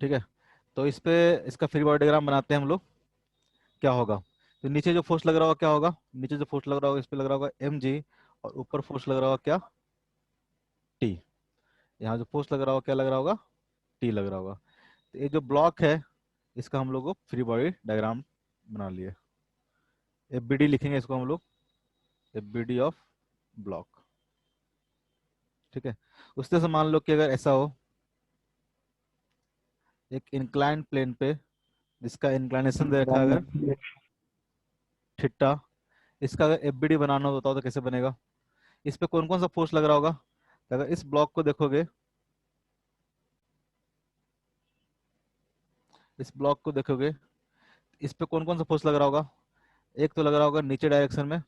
ठीक है। तो इस पे इसका फ्री बॉडी डायग्राम बनाते हैं हम लोग। क्या होगा? तो नीचे जो फोर्स लग रहा होगा क्या होगा? नीचे जो फोर्स लग रहा होगा इस पे लग रहा होगा mg, और ऊपर फोर्स लग रहा होगा क्या? t। यहाँ जो फोर्स लग रहा होगा क्या लग रहा होगा? t लग रहा होगा। तो ये जो ब्लॉक है इसका हम लोग को फ्री बॉडी डायग्राम बना लिए। एफबीडी लिखेंगे इसको हम लोग, एफबीडी ऑफ ब्लॉक। ठीक है। उससे से मान लो कि अगर ऐसा हो, एक इंक्लाइन प्लेन पे जिसका इंक्लाइनेशन दे रखा है अगर थीटा, इसका अगर एफबीडी बनाना हो बताओ तो कैसे बनेगा? इस पे कौन कौन सा फोर्स लग रहा होगा? तो अगर इस ब्लॉक को देखोगे, इस ब्लॉक को देखोगे, इस पे कौन कौन सा फोर्स लग रहा होगा? एक तो लग रहा होगा नीचे डायरेक्शन में,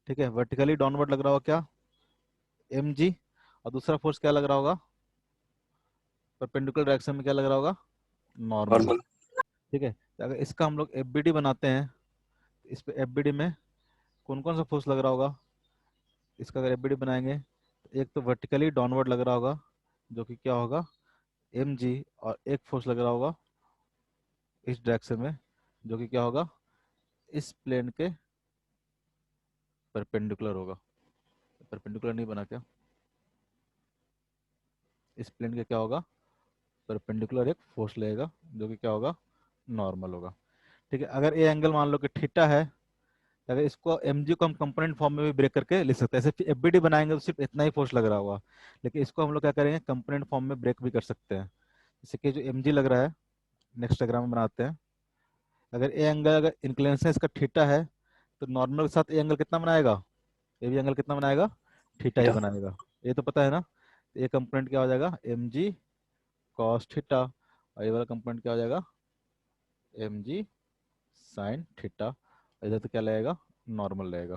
ठीक है, वर्टिकली डाउनवर्ड लग रहा होगा क्या? mg। और दूसरा फोर्स क्या लग रहा होगा? परपेंडिकुलर डायरेक्शन में क्या लग रहा होगा? नॉर्मल। नॉर्मल। ठीक है। तो अगर इसका हम लोग एफबीडी बनाते हैं तो इस पे एफबीडी में कौन कौन सा फोर्स लग रहा होगा? इसका अगर एफबीडी बनाएंगे तो एक तो वर्टिकली डाउनवर्ड लग रहा होगा जो कि क्या होगा? mg। और एक फोर्स लग रहा होगा इस डायरेक्शन में जो कि क्या होगा? इस प्लेन के परपेंडिकुलर होगा। परपेंडिकुलर नहीं बना क्या? इस प्लेन के क्या होगा? परपेंडिकुलर एक फोर्स लगेगा जो कि क्या होगा? नॉर्मल होगा। ठीक है। अगर ये एंगल मान लो कि थीटा है, तो अगर इसको mg को हम कंपोनेंट फॉर्म में भी ब्रेक करके लिख सकते हैं। ऐसे एफबीडी बनाएंगे तो सिर्फ इतना ही फोर्स लग रहा होगा, लेकिन इसको हम लोग क्या करेंगे, कंपोनेंट फॉर्म में ब्रेक भी कर सकते हैं। जैसे कि जो mg लग रहा है, नेक्स्ट डायग्राम में बनाते हैं। अगर ये एंगल अगर इंक्लिनेशन इसका थीटा है तो नॉर्मल के साथ ये एंगल कितना बनाएगा? ये भी एंगल कितना बनाएगा? थीटा ही थीटा। बनाएगा। ये तो पता है ना। तो ये कंपोनेंट क्या हो जाएगा? mg cos थीटा, और ये वाला कंपोनेंट क्या हो जाएगा? mg sin theta. इधर तो क्या लगेगा? नॉर्मल लगेगा।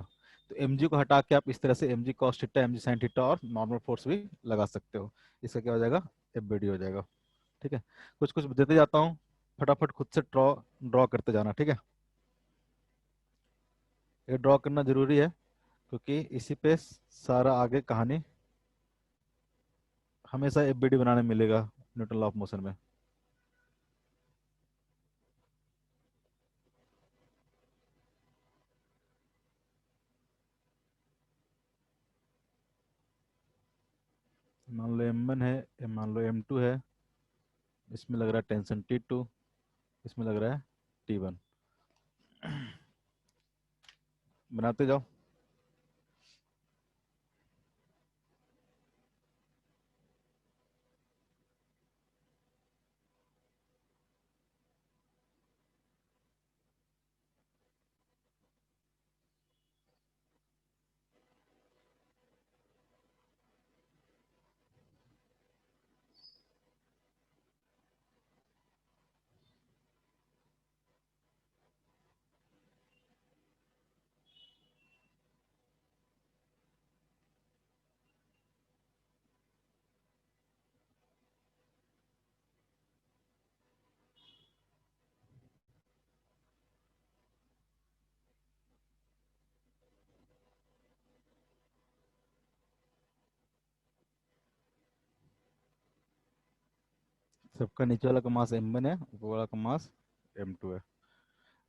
तो mg को हटा के आप इस तरह से mg cos theta, mg sin theta और नॉर्मल फोर्स भी लगा सकते हो। इसका क्या हो जाएगा? एफबीडी हो जाएगा। ठीक है। कुछ कुछ देते जाता हूँ, फटाफट खुद से ड्रॉ ड्रॉ करते जाना। ठीक है। ये ड्रॉ करना जरूरी है क्योंकि इसी पे सारा आगे कहानी हमेशा एफबीडी बनाने में मिलेगा न्यूटन लॉ ऑफ मोशन में। मान लो m1 है, मान लो m2 है, इसमें लग रहा है टेंशन T2, इसमें लग रहा है T1। बनाते जाओ। सबका नीचे वाला का मास m1 है, ऊपर वाला का मास m2 है।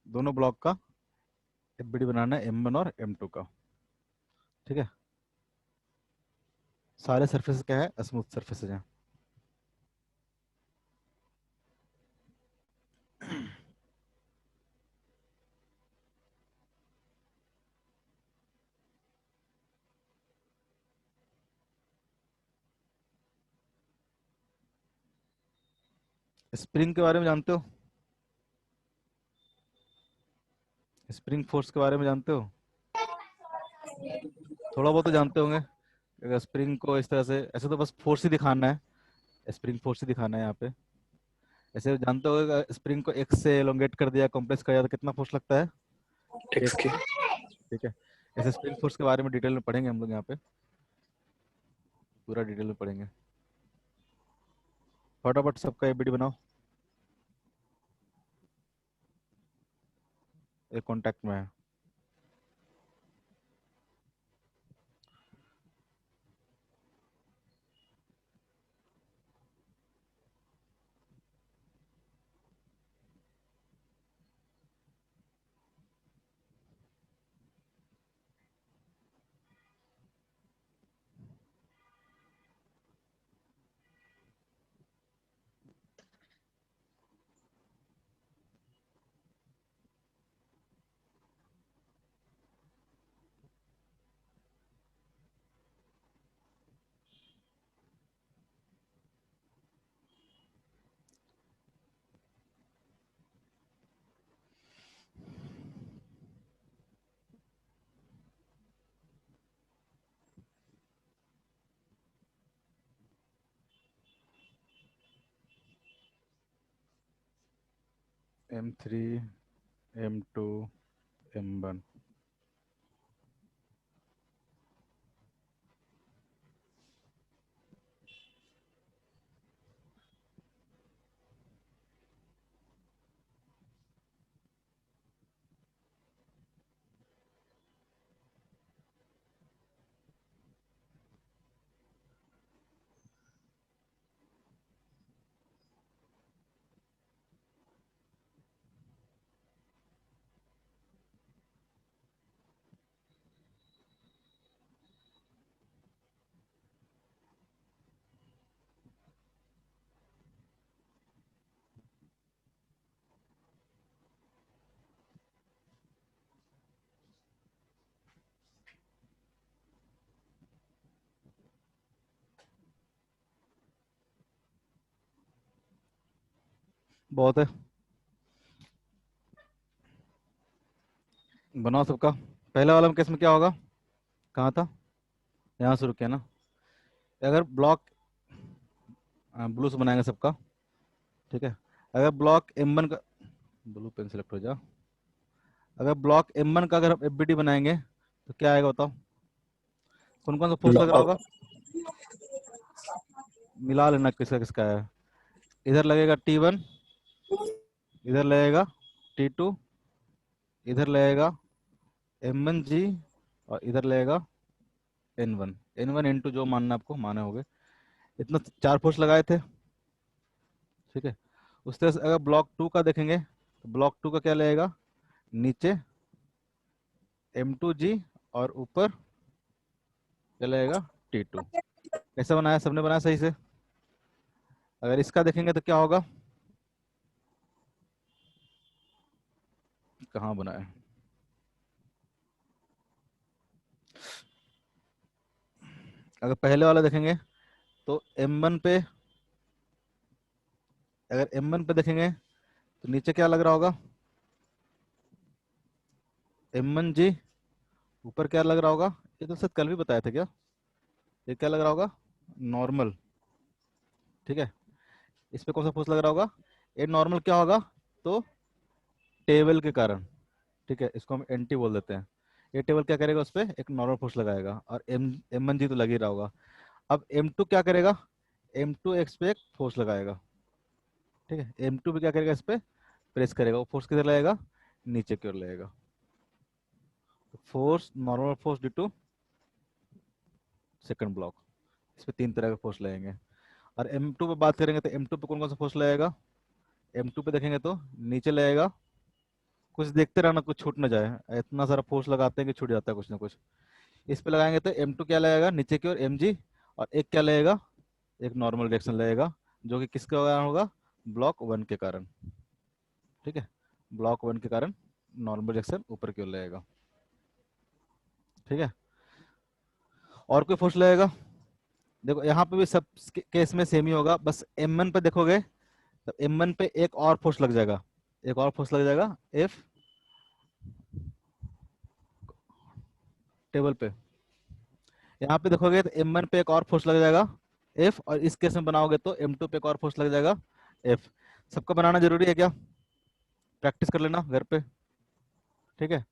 दोनों ब्लॉक का एफबीडी बनाना है m1 और m2 का। ठीक है। सारे सरफेस क्या है? स्मूथ सरफेस है। स्प्रिंग के बारे में जानते हो? स्प्रिंग फोर्स के बारे में जानते हो? थोड़ा बहुत तो जानते होंगे। अगर स्प्रिंग को इस तरह से, ऐसे तो बस फोर्स ही दिखाना है, स्प्रिंग फोर्स ही दिखाना है यहाँ पे। ऐसे जानते हो स्प्रिंग को एक्स से एलोंगेट कर दिया, कंप्रेस कर दिया तो कितना फोर्स लगता है? X x. की। ठीक है। ऐसे स्प्रिंग फोर्स के बारे में डिटेल में पढ़ेंगे हम लोग यहाँ पे, पूरा डिटेल में पढ़ेंगे। फटाफट सबका एबीडी बनाओ। एक कॉन्टैक्ट में है। M3, M2, M1। बहुत है, बनाओ सबका। पहले वाला केस में क्या होगा, कहाँ था, यहाँ शुरू किया ना। अगर ब्लॉक ब्लू से बनाएंगे सबका, ठीक है। अगर ब्लॉक M1 का, ब्लू पेन सेलेक्ट हो जा। अगर ब्लॉक M1 का अगर हम FBD बनाएंगे तो क्या आएगा बताओ, कौन कौन सा फोर्स लग रहा होगा, मिला लेना किसका किसका है। इधर लगेगा T1, इधर लगेगा T2, इधर लगेगा M1G, और इधर लगेगा N1। N1 N2 जो मानना आपको माने होगे, इतना चार फोर्स लगाए थे, ठीक है। उस तरह से अगर ब्लॉक 2 का देखेंगे तो ब्लॉक 2 का क्या लगेगा, नीचे M2G, और ऊपर क्या लगेगा, T2। कैसा बनाया, सबने बनाया सही से। अगर इसका देखेंगे तो क्या होगा, कहाँ बनाया, अगर पहले वाला देखेंगे तो M1 पे, अगर M1 पे देखेंगे तो नीचे क्या लग रहा होगा, M1G। ऊपर क्या लग रहा होगा, ये तो सर कल भी बताया था क्या, ये क्या लग रहा होगा, नॉर्मल, ठीक है। इस पे कौन सा फोर्स लग रहा होगा, ये नॉर्मल क्या होगा, तो टेबल के कारण, ठीक है, इसको हम एंटी बोल देते हैं। ये टेबल क्या करेगा, उस पर एक नॉर्मल फोर्स लगाएगा, और M1G तो लग ही रहा होगा। अब M2 क्या करेगा, M2 एक्स पे एक फोर्स लगाएगा, ठीक है। M2 पे क्या करेगा, इस पे प्रेस करेगा, वो फोर्स किधर लगेगा, नीचे की ओर लगेगा। Force, normal force due to second block, इस पे तीन तरह के फोर्स लगेंगे। और M2 पे बात करेंगे तो M2 पे कौन कौन सा फोर्स लगेगा, M2 पे देखेंगे तो नीचे लगेगा, कुछ देखते रहना कुछ छूट ना जाए, इतना सारा फोर्स लगाते हैं कि छूट जाता है कुछ ना कुछ। इस पे लगाएंगे तो M2 क्या लगेगा, नीचे की ओर MG, और एक क्या लगेगा, एक नॉर्मल रिएक्शन लगेगा, जो कि किसके कारण होगा, ब्लॉक 1 के कारण, ठीक है। ब्लॉक 1 के कारण नॉर्मल रिएक्शन ऊपर की ओर लगेगा, ठीक है। और कोई फोर्स लगेगा, देखो यहाँ पे भी सब केस में सेम ही होगा, बस M1 पे देखोगे तो M1 पे एक और फोर्स लग जाएगा, एक और फोर्स लग जाएगा F टेबल पे। यहाँ पे देखोगे तो M1 पे एक और फोर्स लग जाएगा F, और इस केस में बनाओगे तो M2 पे एक और फोर्स लग जाएगा F। सबका बनाना जरूरी है क्या, प्रैक्टिस कर लेना घर पे, ठीक है।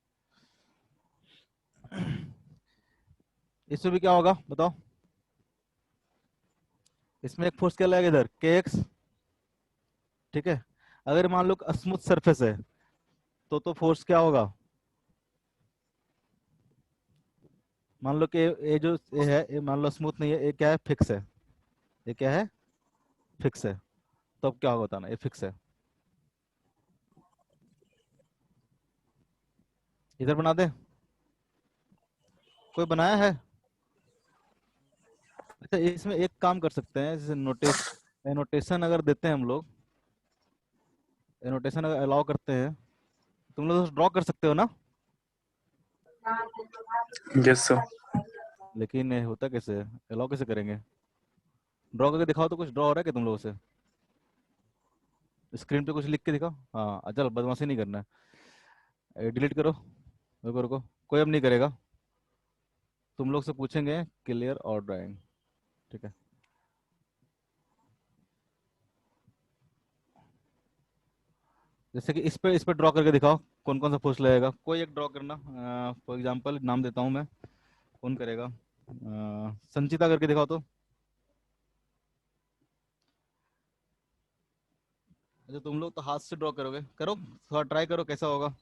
इसमें भी क्या होगा बताओ, इसमें एक फोर्स क्या लगेगा इधर KX, ठीक है। अगर मान लो स्मूथ सरफेस है तो फोर्स क्या होगा, मान लो कि ये जो ये है, ये मान लो स्मूथ नहीं है, ये क्या है, फिक्स है, ये क्या है, फिक्स है। तो अब क्या होगा बताना, ये फिक्स है, इधर बना दे, कोई बनाया है। अच्छा, इसमें एक काम कर सकते हैं, जैसे नोटेशन अगर देते हैं हम लोग, नोटेशन अगर अलाउ करते हैं, तुम लोग ड्रॉ कर सकते हो ना। Yes sir. लेकिन ये होता कैसे, अलाउ कैसे करेंगे, ड्रॉ करके दिखाओ तो, कुछ ड्रॉ हो रहा है क्या तुम लोगों से, स्क्रीन पे कुछ लिख के दिखाओ। हाँ चल, बदमाशी नहीं करना है, डिलीट करो, रुको रुको, कोई अब नहीं करेगा, तुम लोग से पूछेंगे क्लियर और ड्राइंग, ठीक है। जैसे कि इस पे ड्रॉ करके दिखाओ कौन कौन सा फोर्स लगेगा, कोई एक ड्रॉ करना। फॉर एग्जांपल नाम देता हूँ मैं, कौन करेगा? संचिता करके दिखाओ तो। अच्छा तुम लोग तो हाथ से ड्रॉ करोगे, करो थोड़ा ट्राई करो कैसा होगा।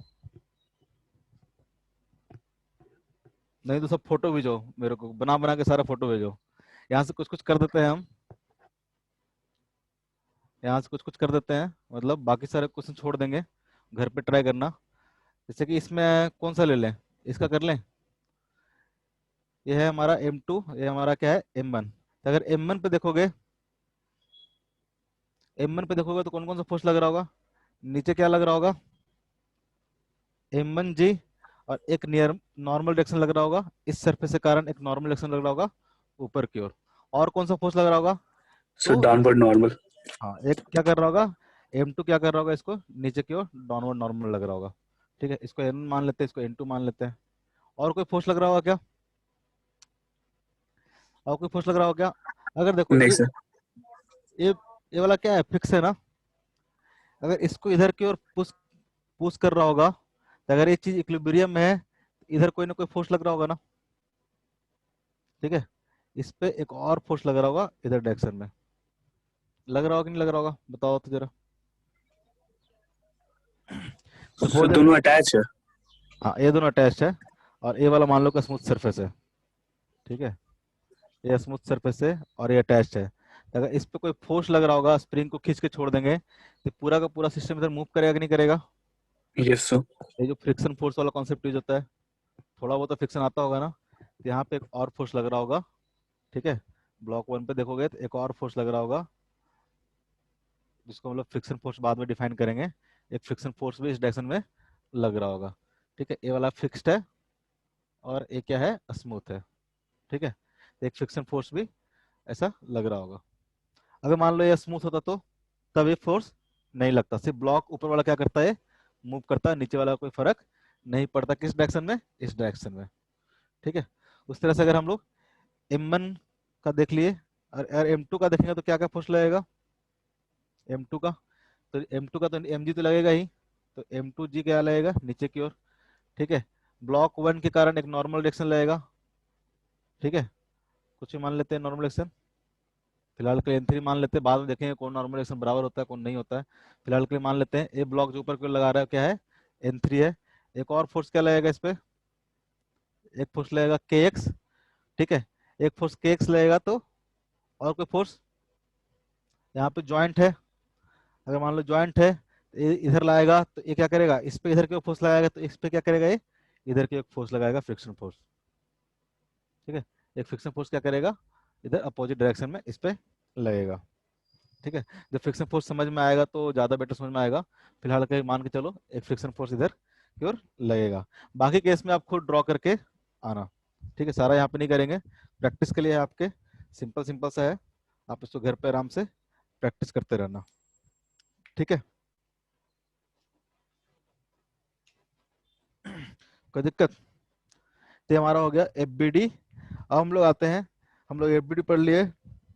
नहीं तो सब फोटो भेजो मेरे को, बना बना के सारा फोटो भेजो। यहाँ से कुछ कुछ कर देते हैं हम, यहाँ से कुछ कुछ कर देते हैं, मतलब बाकी सारे क्वेश्चन छोड़ देंगे, घर पे ट्राई करना। जैसे कि इसमें कौन सा ले लें, इसका कर लें। ये है हमारा M2, ये हमारा क्या है M1। तो अगर M1 पे देखोगे, M1 पे देखोगे तो कौन कौन सा फोर्स लग रहा होगा? नीचे क्या लग रहा होगा? M1G। और एक नियर नॉर्मल डायरेक्शन लग रहा होगा, इस सरफेस के कारण एक नॉर्मल डायरेक्शन लग रहा होगा ऊपर की ओर। और कौन सा फोर्स लग रहा होगा? सर तो डाउनवर्ड नॉर्मल। हाँ, एक क्या कर रहा होगा, M2 क्या कर रहा होगा, इसको नीचे की ओर डाउनवर्ड नॉर्मल लग रहा होगा। ठीक है, इसको N मान लेते हैं, इसको N2 मान लेते हैं। और कोई फोर्स लग रहा होगा क्या? और कोई फोर्स लग रहा होगा क्या? अगर देखो नहीं सर। ये ये वाला क्या है, फिक्स है ना। अगर इसको इधर की ओर पुश पुश कर रहा होगा, तो अगर ये चीज इक्विलिब्रियम में है, इधर कोई ना कोई फोर्स लग रहा होगा ना। ठीक है, इस पे एक और फोर्स लग रहा होगा इधर डायरेक्शन में। लग रहा होगा कि नहीं लग रहा होगा, बताओ तो जरा। सर सपोज दैट दोनों कि अटैच है। हाँ, ये दोनों अटैच्ड है, और ये वाला मान लो का स्मूथ सरफेस है। ठीक है, ये स्मूथ सरफेस है और ये अटैच्ड है। तो अगर इस पे कोई फोर्स लग रहा होगा, स्प्रिंग को खींच के छोड़ देंगे, तो पूरा का पूरा सिस्टम इधर मूव करेगा कि नहीं करेगा? Yes sir. ये जो फ्रिक्शन फोर्स वाला कॉन्सेप्ट यूज होता है, थोड़ा बहुत तो फ्रिक्शन आता होगा ना, तो यहाँ पे एक और फोर्स लग रहा होगा। ठीक है, ब्लॉक 1 पे देखोगे तो एक और फोर्स लग रहा होगा, जिसको हम लोग फ्रिक्शन फोर्स बाद में डिफाइन करेंगे। एक फ्रिक्शन फोर्स भी इस डायरेक्शन में लग रहा होगा। ठीक है, ये वाला फिक्स्ड है और ये क्या है, स्मूथ है। ठीक है, तो एक फ्रिक्शन फोर्स भी ऐसा लग रहा होगा। अगर मान लो ये स्मूथ होता तो तब ये फोर्स नहीं लगता, सिर्फ ब्लॉक ऊपर वाला क्या करता है, मूव करता है, नीचे वाला कोई फर्क नहीं पड़ता। किस डायरेक्शन में? इस डायरेक्शन में। ठीक है, उस तरह से अगर हम लोग M1 का देख लिए, और M2 का देखेंगे तो क्या क्या फोर्स लगेगा M2 का? तो M2 का तो mg तो लगेगा ही, तो M2g क्या लगेगा नीचे की ओर। ठीक है, ब्लॉक 1 के कारण एक नॉर्मल डायरेक्शन लगेगा। ठीक है, कुछ भी मान लेते हैं नॉर्मल डायरेक्शन, फिलहाल के लिए N3 मान लेते हैं, बाद में देखेंगे कौन नॉर्मल डायरेक्शन बराबर होता है कौन नहीं होता है। फिलहाल के लिए मान लेते हैं ये ब्लॉक जो ऊपर की ओर लगा रहा है क्या है, N3 है। एक और फोर्स क्या लगेगा इस पे, एक फोर्स लगेगा kx। ठीक है, एक फोर्स kx लगेगा तो और कोई फोर्स यहाँ पे ज्वाइंट है, अगर मान लो ज्वाइंट है तो ये इधर लाएगा तो ये क्या करेगा, इस पे इधर की फोर्स लगाएगा, तो इस पे क्या करेगा, ये इधर की एक फोर्स लगाएगा, फ्रिक्शन फोर्स। ठीक है, एक फ्रिक्शन फोर्स क्या करेगा, इधर अपोजिट डायरेक्शन में इस पे लगेगा। ठीक है, जब फ्रिक्शन फोर्स समझ में आएगा तो ज़्यादा बेटर समझ में आएगा। फिलहाल के मान के चलो एक फ्रिक्शन फोर्स इधर की ओर लगेगा। बाकी केस में आप खुद ड्रॉ करके आना। ठीक है, सारा यहाँ पे नहीं करेंगे, प्रैक्टिस के लिए है आपके, सिंपल सिंपल सा है, आप इसको घर पे आराम से प्रैक्टिस करते रहना। ठीक है, कोई दिक्कत? तो ये हमारा हो गया FBD। अब हम लोग आते हैं, हम लोग FBD पढ़ लिए,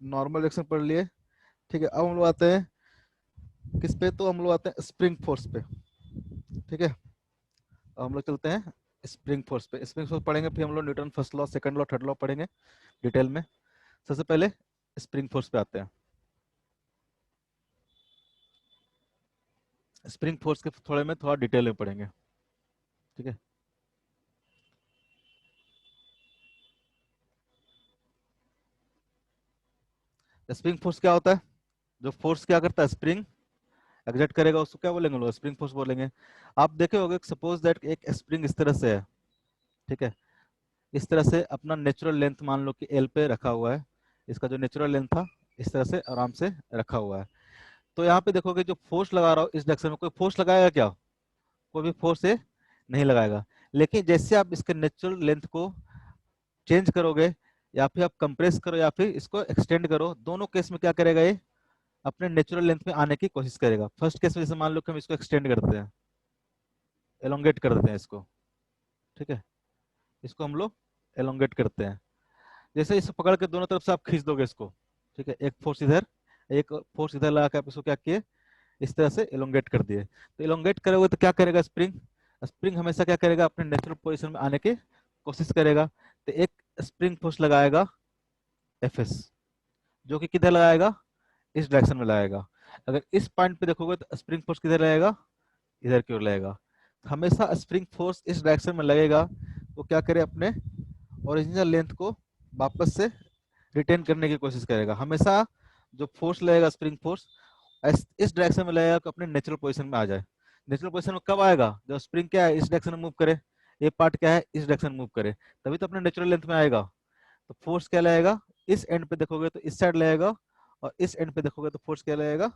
नॉर्मल डायरेक्शन पढ़ लिए। ठीक है, अब हम लोग आते हैं किस पे, तो हम लोग आते हैं स्प्रिंग फोर्स पे। ठीक है, अब हम लोग चलते हैं स्प्रिंग फोर्स पे। स्प्रिंग फोर्स पढ़ेंगे, फिर हम लोग Newton first law, second law, third law पढ़ेंगे डिटेल में। सबसे पहले स्प्रिंग फोर्स पे आते हैं। स्प्रिंग फोर्स के थोड़े में थोड़ा डिटेल में पढ़ेंगे। ठीक है, स्प्रिंग फोर्स क्या होता है? जो फोर्स क्या करता है, स्प्रिंग एग्जर्ट करेगा उसको क्या बोलेंगे लोग, स्प्रिंग फोर्स बोलेंगे। आप देखे होगे सपोज दैट एक स्प्रिंग इस तरह से है। ठीक है, इस तरह से अपना नेचुरल लेंथ मान लो कि L पे रखा हुआ है, इसका जो नेचुरल लेंथ था इस तरह से आराम से रखा हुआ है। तो यहाँ पे देखोगे जो फोर्स लगा रहा हो इस डायरेक्शन में, कोई फोर्स लगाएगा क्या? कोई भी फोर्स से नहीं लगाएगा। लेकिन जैसे आप इसके नेचुरल लेंथ को चेंज करोगे, या फिर आप कंप्रेस करो या फिर इसको एक्सटेंड करो, दोनों केस में क्या करेगा, ये अपने नेचुरल लेंथ में आने की कोशिश करेगा। फर्स्ट केस में जैसे मान लो कि हम इसको एक्सटेंड करते हैं, एलोंगेट कर देते हैं इसको। ठीक है, इसको हम लोग एलोंगेट करते हैं। जैसे इसे पकड़ के दोनों तरफ से आप खींच दोगे इसको। ठीक है, एक फोर्स इधर, एक फोर्स इधर लगा के आप इसको क्या किए, इस तरह से इलोंगेट कर दिए। तो इलोंगेट करोगे तो क्या करेगा स्प्रिंग, स्प्रिंग हमेशा क्या करेगा, अपने नेचुरल पोजीशन में आने की कोशिश करेगा। तो एक स्प्रिंग फोर्स लगाएगा एफएस, जो कि किधर लगाएगा, इस डायरेक्शन में लगाएगा। अगर इस पॉइंट पे देखोगे तो स्प्रिंग फोर्स किधर रहेगा, इधर की ओर लगेगा। हमेशा स्प्रिंग फोर्स इस डायरेक्शन में लगेगा, वो क्या करे, अपने ओरिजिनल लेंथ को वापस से रिटेन करने की कोशिश करेगा। हमेशा जो फोर्स लगेगा स्प्रिंग फोर्स इस डायरेक्शन में लगेगा कि अपने नेचुरल पोजीशन में आ जाए। नेचुरल पोजीशन में कब आएगा, जब स्प्रिंग क्या है, इस डायरेक्शन में मूव करे, ये पार्ट क्या है, इस डायरेक्शन में मूव करे, तभी तो अपने नेचुरल लेंथ में आएगा। तो फोर्स क्या लगेगा, इस एंड पे देखोगे तो इस साइड लगेगा, और इस एंड पे देखोगे तो फोर्स क्या लगेगा,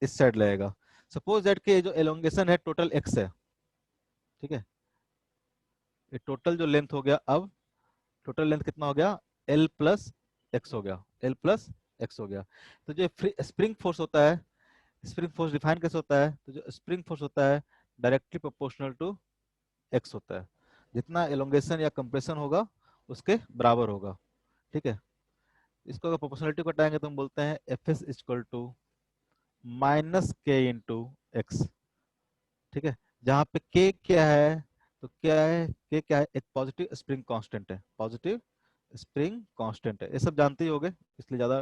इस साइड लगेगा। सपोज दैट कि जो एलोंगेशन है टोटल एक्स है, ठीक है, ये टोटल जो लेंथ हो गया, अब टोटल लेंथ कितना हो गया, एल प्लस एक्स हो गया, एल प्लस एक्स हो गया। तो जो स्प्रिंग फोर्स होता है, स्प्रिंग फोर्स डिफाइन कैसे होता है, तो जो स्प्रिंग फोर्स होता है डायरेक्टली प्रोपोर्शनल टू एक्स होता है। जितना एलोंगेशन या कंप्रेशन होगा उसके बराबर होगा, ठीक है। इसको अगर प्रोपोर्शनलिटी को हटाएंगे तो हम बोलते हैं F S equal to minus k into x, ठीक है। जहाँ पे के क्या है, तो क्या है, के क्या है, एक पॉजिटिव स्प्रिंग कांस्टेंट है, पॉजिटिव स्प्रिंग कांस्टेंट है, ये सब जानते ही होगे, इसलिए ज्यादा।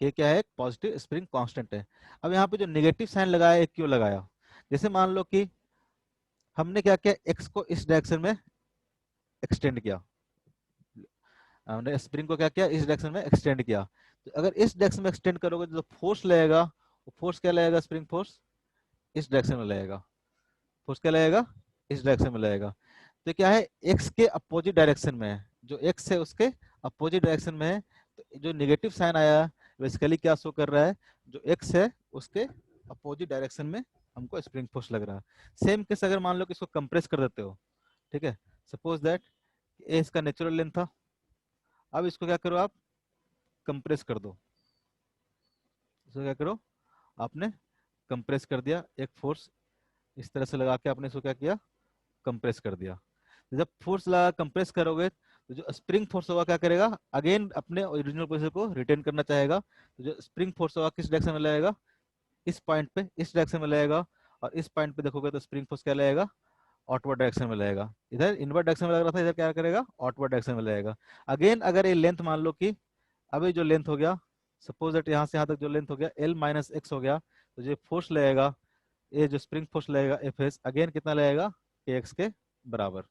के क्या है, एक पॉजिटिव स्प्रिंग कांस्टेंट है। अब यहाँ पे जो नेगेटिव साइन लगाया है, क्यों लगाया, जैसे मान लो कि हमने क्या किया, एक्स को इस डायरेक्शन में एक्सटेंड किया, हमने स्प्रिंग को क्या किया, इस डायरेक्शन में एक्सटेंड किया। तो अगर इस डायरेक्शन में एक्सटेंड करोगे तो फोर्स लगेगा, वो फोर्स क्या लगेगा, स्प्रिंग फोर्स इस डायरेक्शन में लगेगा, फोर्स क्या लगेगा, इस डायरेक्शन में लगेगा। तो क्या है, एक्स के अपोजिट डायरेक्शन में है, जो एक्स है उसके अपोजिट डायरेक्शन में है। तो जो नेगेटिव साइन आया बेसिकली क्या शो कर रहा है, जो एक्स है उसके अपोजिट डायरेक्शन में हमको स्प्रिंग फोर्स लग रहा है। सेम केस अगर मान लो कि इसको कंप्रेस कर देते हो, ठीक है, सपोज दैट ए इसका नेचुरल लेंथ था, अब इसको क्या करो, आप कंप्रेस कर दो, इसको क्या करो, आपने कंप्रेस कर दिया, एक फोर्स इस तरह से लगा के आपने इसको क्या किया, कंप्रेस कर दिया। जब फोर्स लगा कंप्रेस करोगे तो जो स्प्रिंग फोर्स होगा क्या करेगा, अगेन अपने ओरिजिनल पोजीशन को रिटेन करना चाहेगा। तो जो स्प्रिंग फोर्स होगा किस डायरेक्शन में लगेगा, इस पॉइंट पे, इस डायरेक्शन में लगेगा। और इस पॉइंट पे देखोगे तो स्प्रिंग फोर्स क्या लगेगा, आउटवर्ड डायरेक्शन में लगेगा। इधर इनवर्ड डायरेक्शन में लग रहा था, इधर क्या करेगा, आउटवर्ड डायरेक्शन में लगेगा। अगेन अगर ये लेंथ मान लो कि अभी जो लेंथ हो गया, सपोज दैट यहाँ से यहाँ तक जो लेंथ हो गया एल माइनस एक्स हो गया, तो जो फोर्स लगेगा, ये जो स्प्रिंग फोर्स लगेगा एफ एस, अगेन कितना लगेगा, के एक्स के बराबर,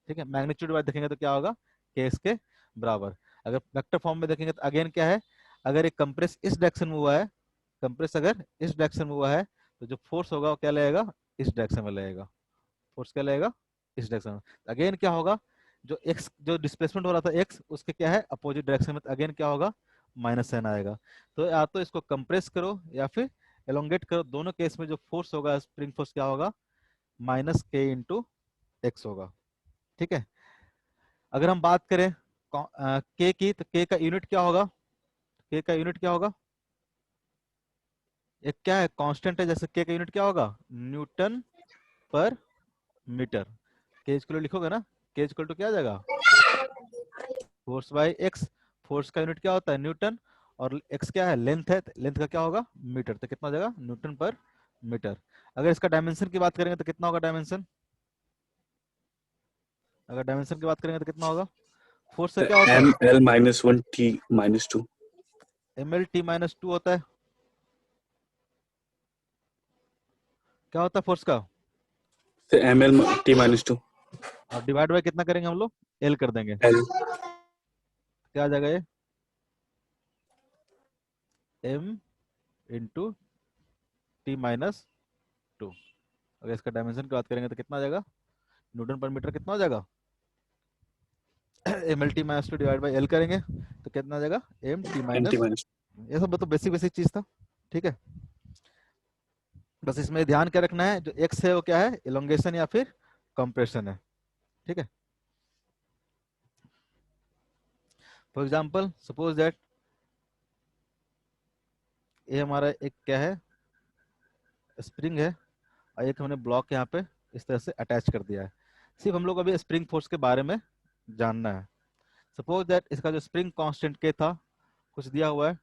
ठीक है। मैग्नीट्यूड वाइज देखेंगे तो क्या होगा, के एक्स के बराबर। अगर वेक्टर फॉर्म में देखेंगे तो अगेन क्या है, अगर एक कंप्रेस इस डायरेक्शन में हुआ है, कंप्रेस अगर इस डायरेक्शन में हुआ है, तो जो फोर्स होगा वो क्या लगेगा, इस डायरेक्शन में लगेगा, फोर्स क्या लगेगा, इस डायरेक्शन में। अगेन क्या होगा, जो एक्स जो डिस्प्लेसमेंट हो रहा था एक्स, उसके क्या है अपोजिट डायरेक्शन में, अगेन क्या होगा, माइनस साइन आएगा। तो या तो इसको कंप्रेस करो या फिर एलोंगेट करो, दोनों केस में जो फोर्स होगा स्प्रिंग फोर्स क्या होगा, माइनस के इंटू एक्स होगा, ठीक है। अगर हम बात करें के की, तो के का यूनिट क्या होगा, के का यूनिट क्या होगा, एक क्या है कांस्टेंट है, जैसे के का यूनिट क्या होगा, न्यूटन पर मीटर। के इक्वल लिखोगे ना, के इक्वल टू क्या आ जाएगा, फोर्स बाय एक्स, फोर्स का यूनिट क्या होता है, न्यूटन, और एक्स क्या है, लेंथ है, लेंथ का क्या होगा, मीटर, तो कितना हो जाएगा, न्यूटन पर मीटर। अगर इसका डायमेंशन की बात करेंगे तो कितना होगा डायमेंशन, अगर डायमेंशन की बात करेंगे तो कितना होगा, फोर्स से क्या होता है, M L minus one T minus two. M L T minus two होता है, क्या होता है फोर्स का, M L T minus two और डिवाइड बाय कितना करेंगे हम लोग, एल कर देंगे, एल। क्या आ जाएगा ये, M into T minus two. अगर इसका डायमेंशन की बात करेंगे तो कितना आ जाएगा, न्यूटन पर मीटर कितना हो जाएगा, M L T minus two divide by L करेंगे तो कितना आ जाएगा, M T M T minus. Minus. ये सब तो बेसिक बेसिक चीज था, ठीक है। बस इसमें ध्यान क्या रखना है, जो एक्स है वो क्या है, इलोंगेशन या फिर कंप्रेशन है, ठीक है। फॉर एग्जाम्पल सपोज दैट ये हमारा एक क्या है, स्प्रिंग है, और एक हमने ब्लॉक यहाँ पे इस तरह से अटैच कर दिया है। सिर्फ हम लोग अभी स्प्रिंग फोर्स के बारे में जानना है। सपोज दैट इसका जो स्प्रिंग कांस्टेंट के था, कुछ दिया हुआ है,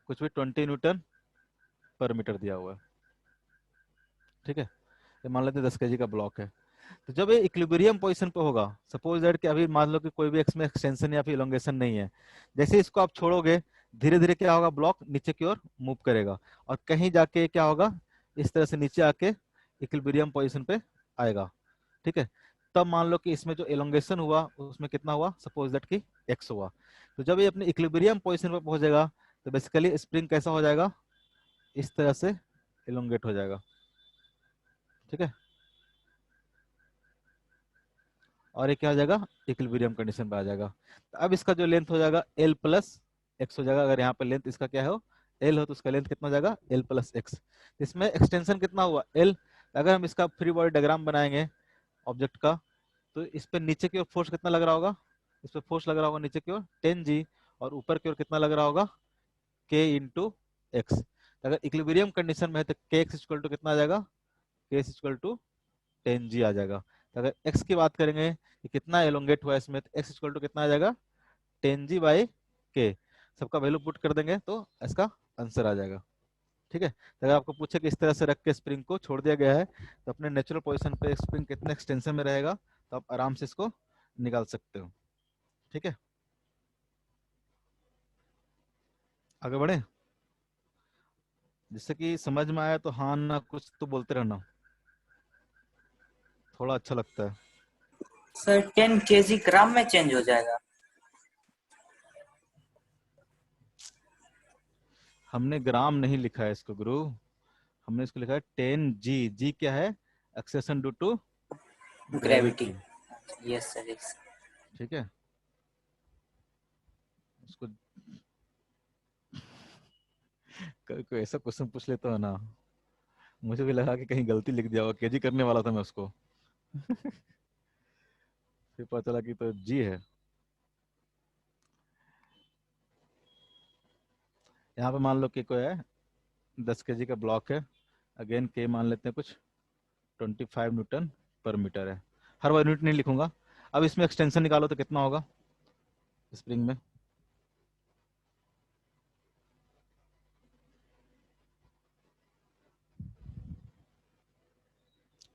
कुछ भी 20 न्यूटन पर मीटर दिया हुआ है। ठीक है, ये मान लेते हैं 10 kg का ब्लॉक है। तो जब ये इक्विलिब्रियम पोजीशन पे होगा, सपोज दैट कि अभी मान लो कि कोई भी इसमें एक्सटेंशन या फिर इलोंगेशन नहीं है, जैसे इसको आप छोड़ोगे धीरे धीरे क्या होगा, ब्लॉक नीचे की ओर मूव करेगा और कहीं जाके क्या होगा, इस तरह से नीचे आके इक्विलिब्रियम पोजीशन पे आएगा। ठीक है, तब मान लो कि इसमें जो एलोंगेशन हुआ उसमें कितना हुआ, सपोज दैट कि एक्स हुआ। तो जब ये अपने इक्विलिब्रियम पोजीशन पे पहुंचेगा तो बेसिकली स्प्रिंग कैसा हो जाएगा, इस तरह से एलोंगेट हो जाएगा। ठीक है, और ये क्या हो जाएगा, इक्विलिब्रियम कंडीशन पे आ जाएगा। तो अब इसका जो लेंथ हो जाएगा एल प्लस एक्स हो जाएगा। अगर यहाँ पे लेंथ इसका क्या हो, एल हो, तो उसका लेंथ कितना हो जाएगा, एल प्लस एक्स। इसमें एक्सटेंशन कितना हुआ, एल। अगर हम इसका फ्री बॉडी डायग्राम बनाएंगे ऑब्जेक्ट का, तो इस पे नीचे की ओर फोर्स कितना लग रहा होगा, इस पे फोर्स लग रहा होगा नीचे की ओर 10G, और ऊपर की ओर कितना लग रहा होगा, के इंटू एक्स। अगर इक्विलिब्रियम कंडीशन में है तो के एक्स इक्वल टू कितना आ जाएगा, के एक्स इक्वल टू 10G आ जाएगा। तो अगर x की बात करेंगे कि कितना एलोंगेट हुआ है इसमें, तो x इक्वल टू कितना आ जाएगा, 10G/k। सबका वैल्यू पुट कर देंगे तो इसका आंसर आ जाएगा। ठीक है, तो अगर आपको पूछे कि इस तरह से रख के स्प्रिंग को छोड़ दिया गया है तो अपने नेचुरल पोजीशन पे स्प्रिंग कितने एक्सटेंशन में रहेगा, तो आप आराम से इसको निकाल सकते हो। ठीक है, आगे बढ़े, जिससे कि समझ में आया तो हाँ ना कुछ तो बोलते रहना, थोड़ा अच्छा लगता है। सर 10 kg ग्राम में चेंज हो जाएगा। हमने ग्राम नहीं लिखा है इसको गुरु, हमने इसको लिखा है 10G। जी क्या है, acceleration due to gravity. Gravity. Yes sir, yes. ठीक है, उसको कोई ऐसा क्वेश्चन पूछ लेता है ना, मुझे भी लगा कि कहीं गलती लिख दिया होगा, केजी करने वाला था मैं उसको। फिर पता चला कि तो जी है। यहाँ पे मान लो कि कोई है 10 kg का ब्लॉक है, अगेन के मान लेते हैं कुछ 25 न्यूटन पर मीटर है। हर बार यूनिट नहीं लिखूंगा। अब इसमें एक्सटेंशन निकालो तो कितना होगा स्प्रिंग में,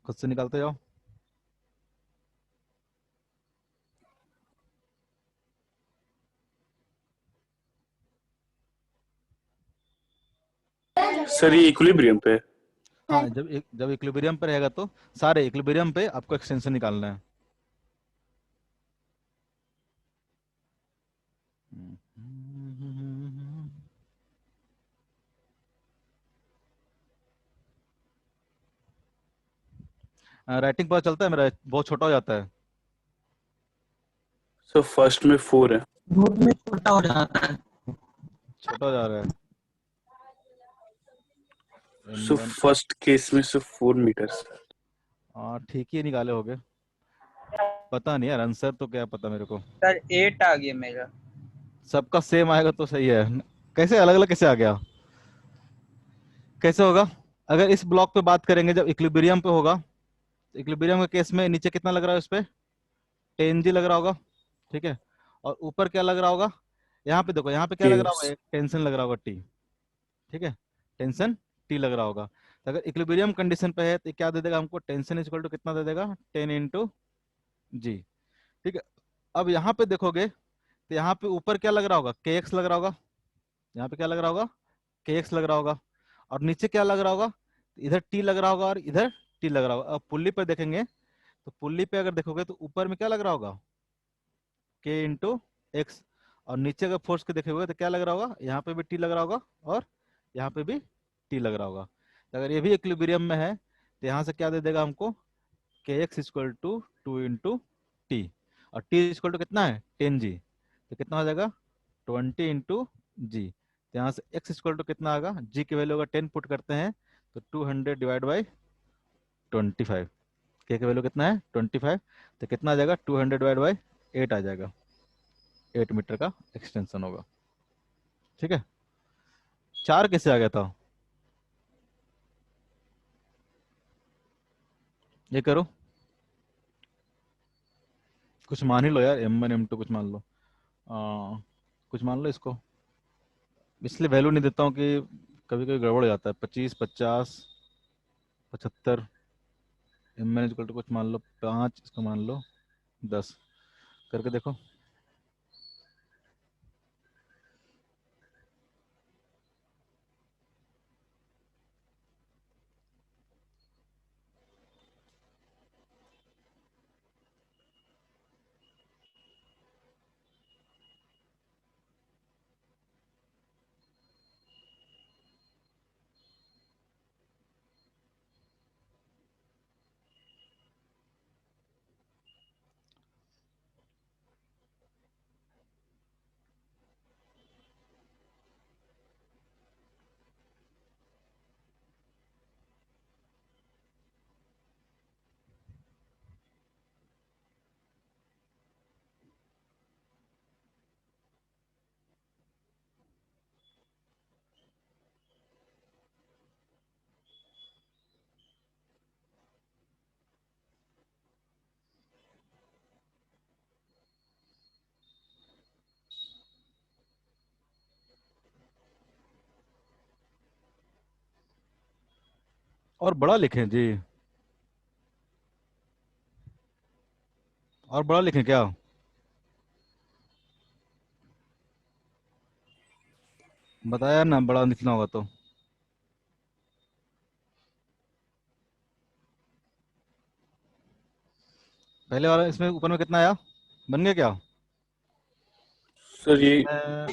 खुद से निकालते जाओ। सर ये इक्विलिब्रियम पे है। हाँ, जब इक्विलिब्रियम पे रहेगा तो सारे इक्विलिब्रियम पे आपको एक्सटेंशन निकालना है। राइटिंग पता चलता है मेरा, बहुत छोटा हो जाता है। सर फर्स्ट में 4 है। दूध में छोटा हो जाता है। छोटा हो जा रहा है। सो N1 फर्स्ट केस में से 4 मीटर। हाँ ठीक ही निकाले होगे, पता नहीं यार, आंसर तो क्या पता मेरे को। सर 8 आ गया मेरा। सबका सेम आएगा तो सही है, कैसे अलग अलग कैसे आ गया, कैसे होगा। अगर इस ब्लॉक पे बात करेंगे जब इक्विलिब्रियम पे होगा, तो इक्विलिब्रियम के केस में नीचे कितना लग रहा है उस पे, 10G लग रहा होगा। ठीक है, और ऊपर क्या लग रहा होगा, यहाँ पे देखो, यहाँ पे क्या लग रहा केस। होगा, एक टेंशन लग रहा होगा टी। ठीक है, टेंशन टी लग रहा होगा। तो अगर इक्विलिब्रियम कंडीशन पे है तो क्या दे देगा हमको, टेंशन इक्वल टू कितना दे देगा, 10 × G। ठीक है, अब यहाँ पे देखोगे तो यहाँ पे ऊपर क्या लग रहा होगा, के एक्स लग रहा होगा, यहाँ पे क्या लग रहा होगा, के एक्स लग रहा होगा, और नीचे क्या लग रहा होगा, इधर टी लग रहा होगा और इधर टी लग रहा होगा। अब पुल्ली पे देखेंगे तो पुल्ली पे अगर देखोगे तो ऊपर में क्या लग रहा होगा, के इंटू एक्स, और नीचे अगर फोर्स के देखोगे तो क्या लग रहा होगा, यहाँ पे भी टी लग रहा होगा और यहाँ पे भी टी लग रहा होगा। तो अगर ये भी इक्विलिब्रियम में है तो यहाँ से क्या दे देगा हमको, के एक्स इक्वल टू 2 × टी, और टी इक्वल टू कितना है, 10G, तो कितना हो जाएगा, 20 × G। तो यहाँ से x इक्वल टू कितना आएगा, g की वैल्यू अगर 10 पुट करते हैं तो 200/25, k की वैल्यू कितना है 25, तो कितना आ जाएगा, 200/8 आ जाएगा, 8 मीटर का एक्सटेंशन होगा। ठीक है, 4 कैसे आ गया था, ये करो, कुछ मान ही लो यार, M1 M2 कुछ मान लो, कुछ मान लो इसको, इसलिए वैल्यू नहीं देता हूँ कि कभी कभी गड़बड़ हो जाता है। 25, 50, 75, एम एन इक्वल टू कुछ मान लो 5, इसको मान लो 10, करके देखो। और बड़ा लिखें जी, और बड़ा लिखें क्या? बताया ना, बड़ा लिखना होगा तो। पहले वाला इसमें ऊपर में कितना आया, बन गया क्या? सर ये इसमें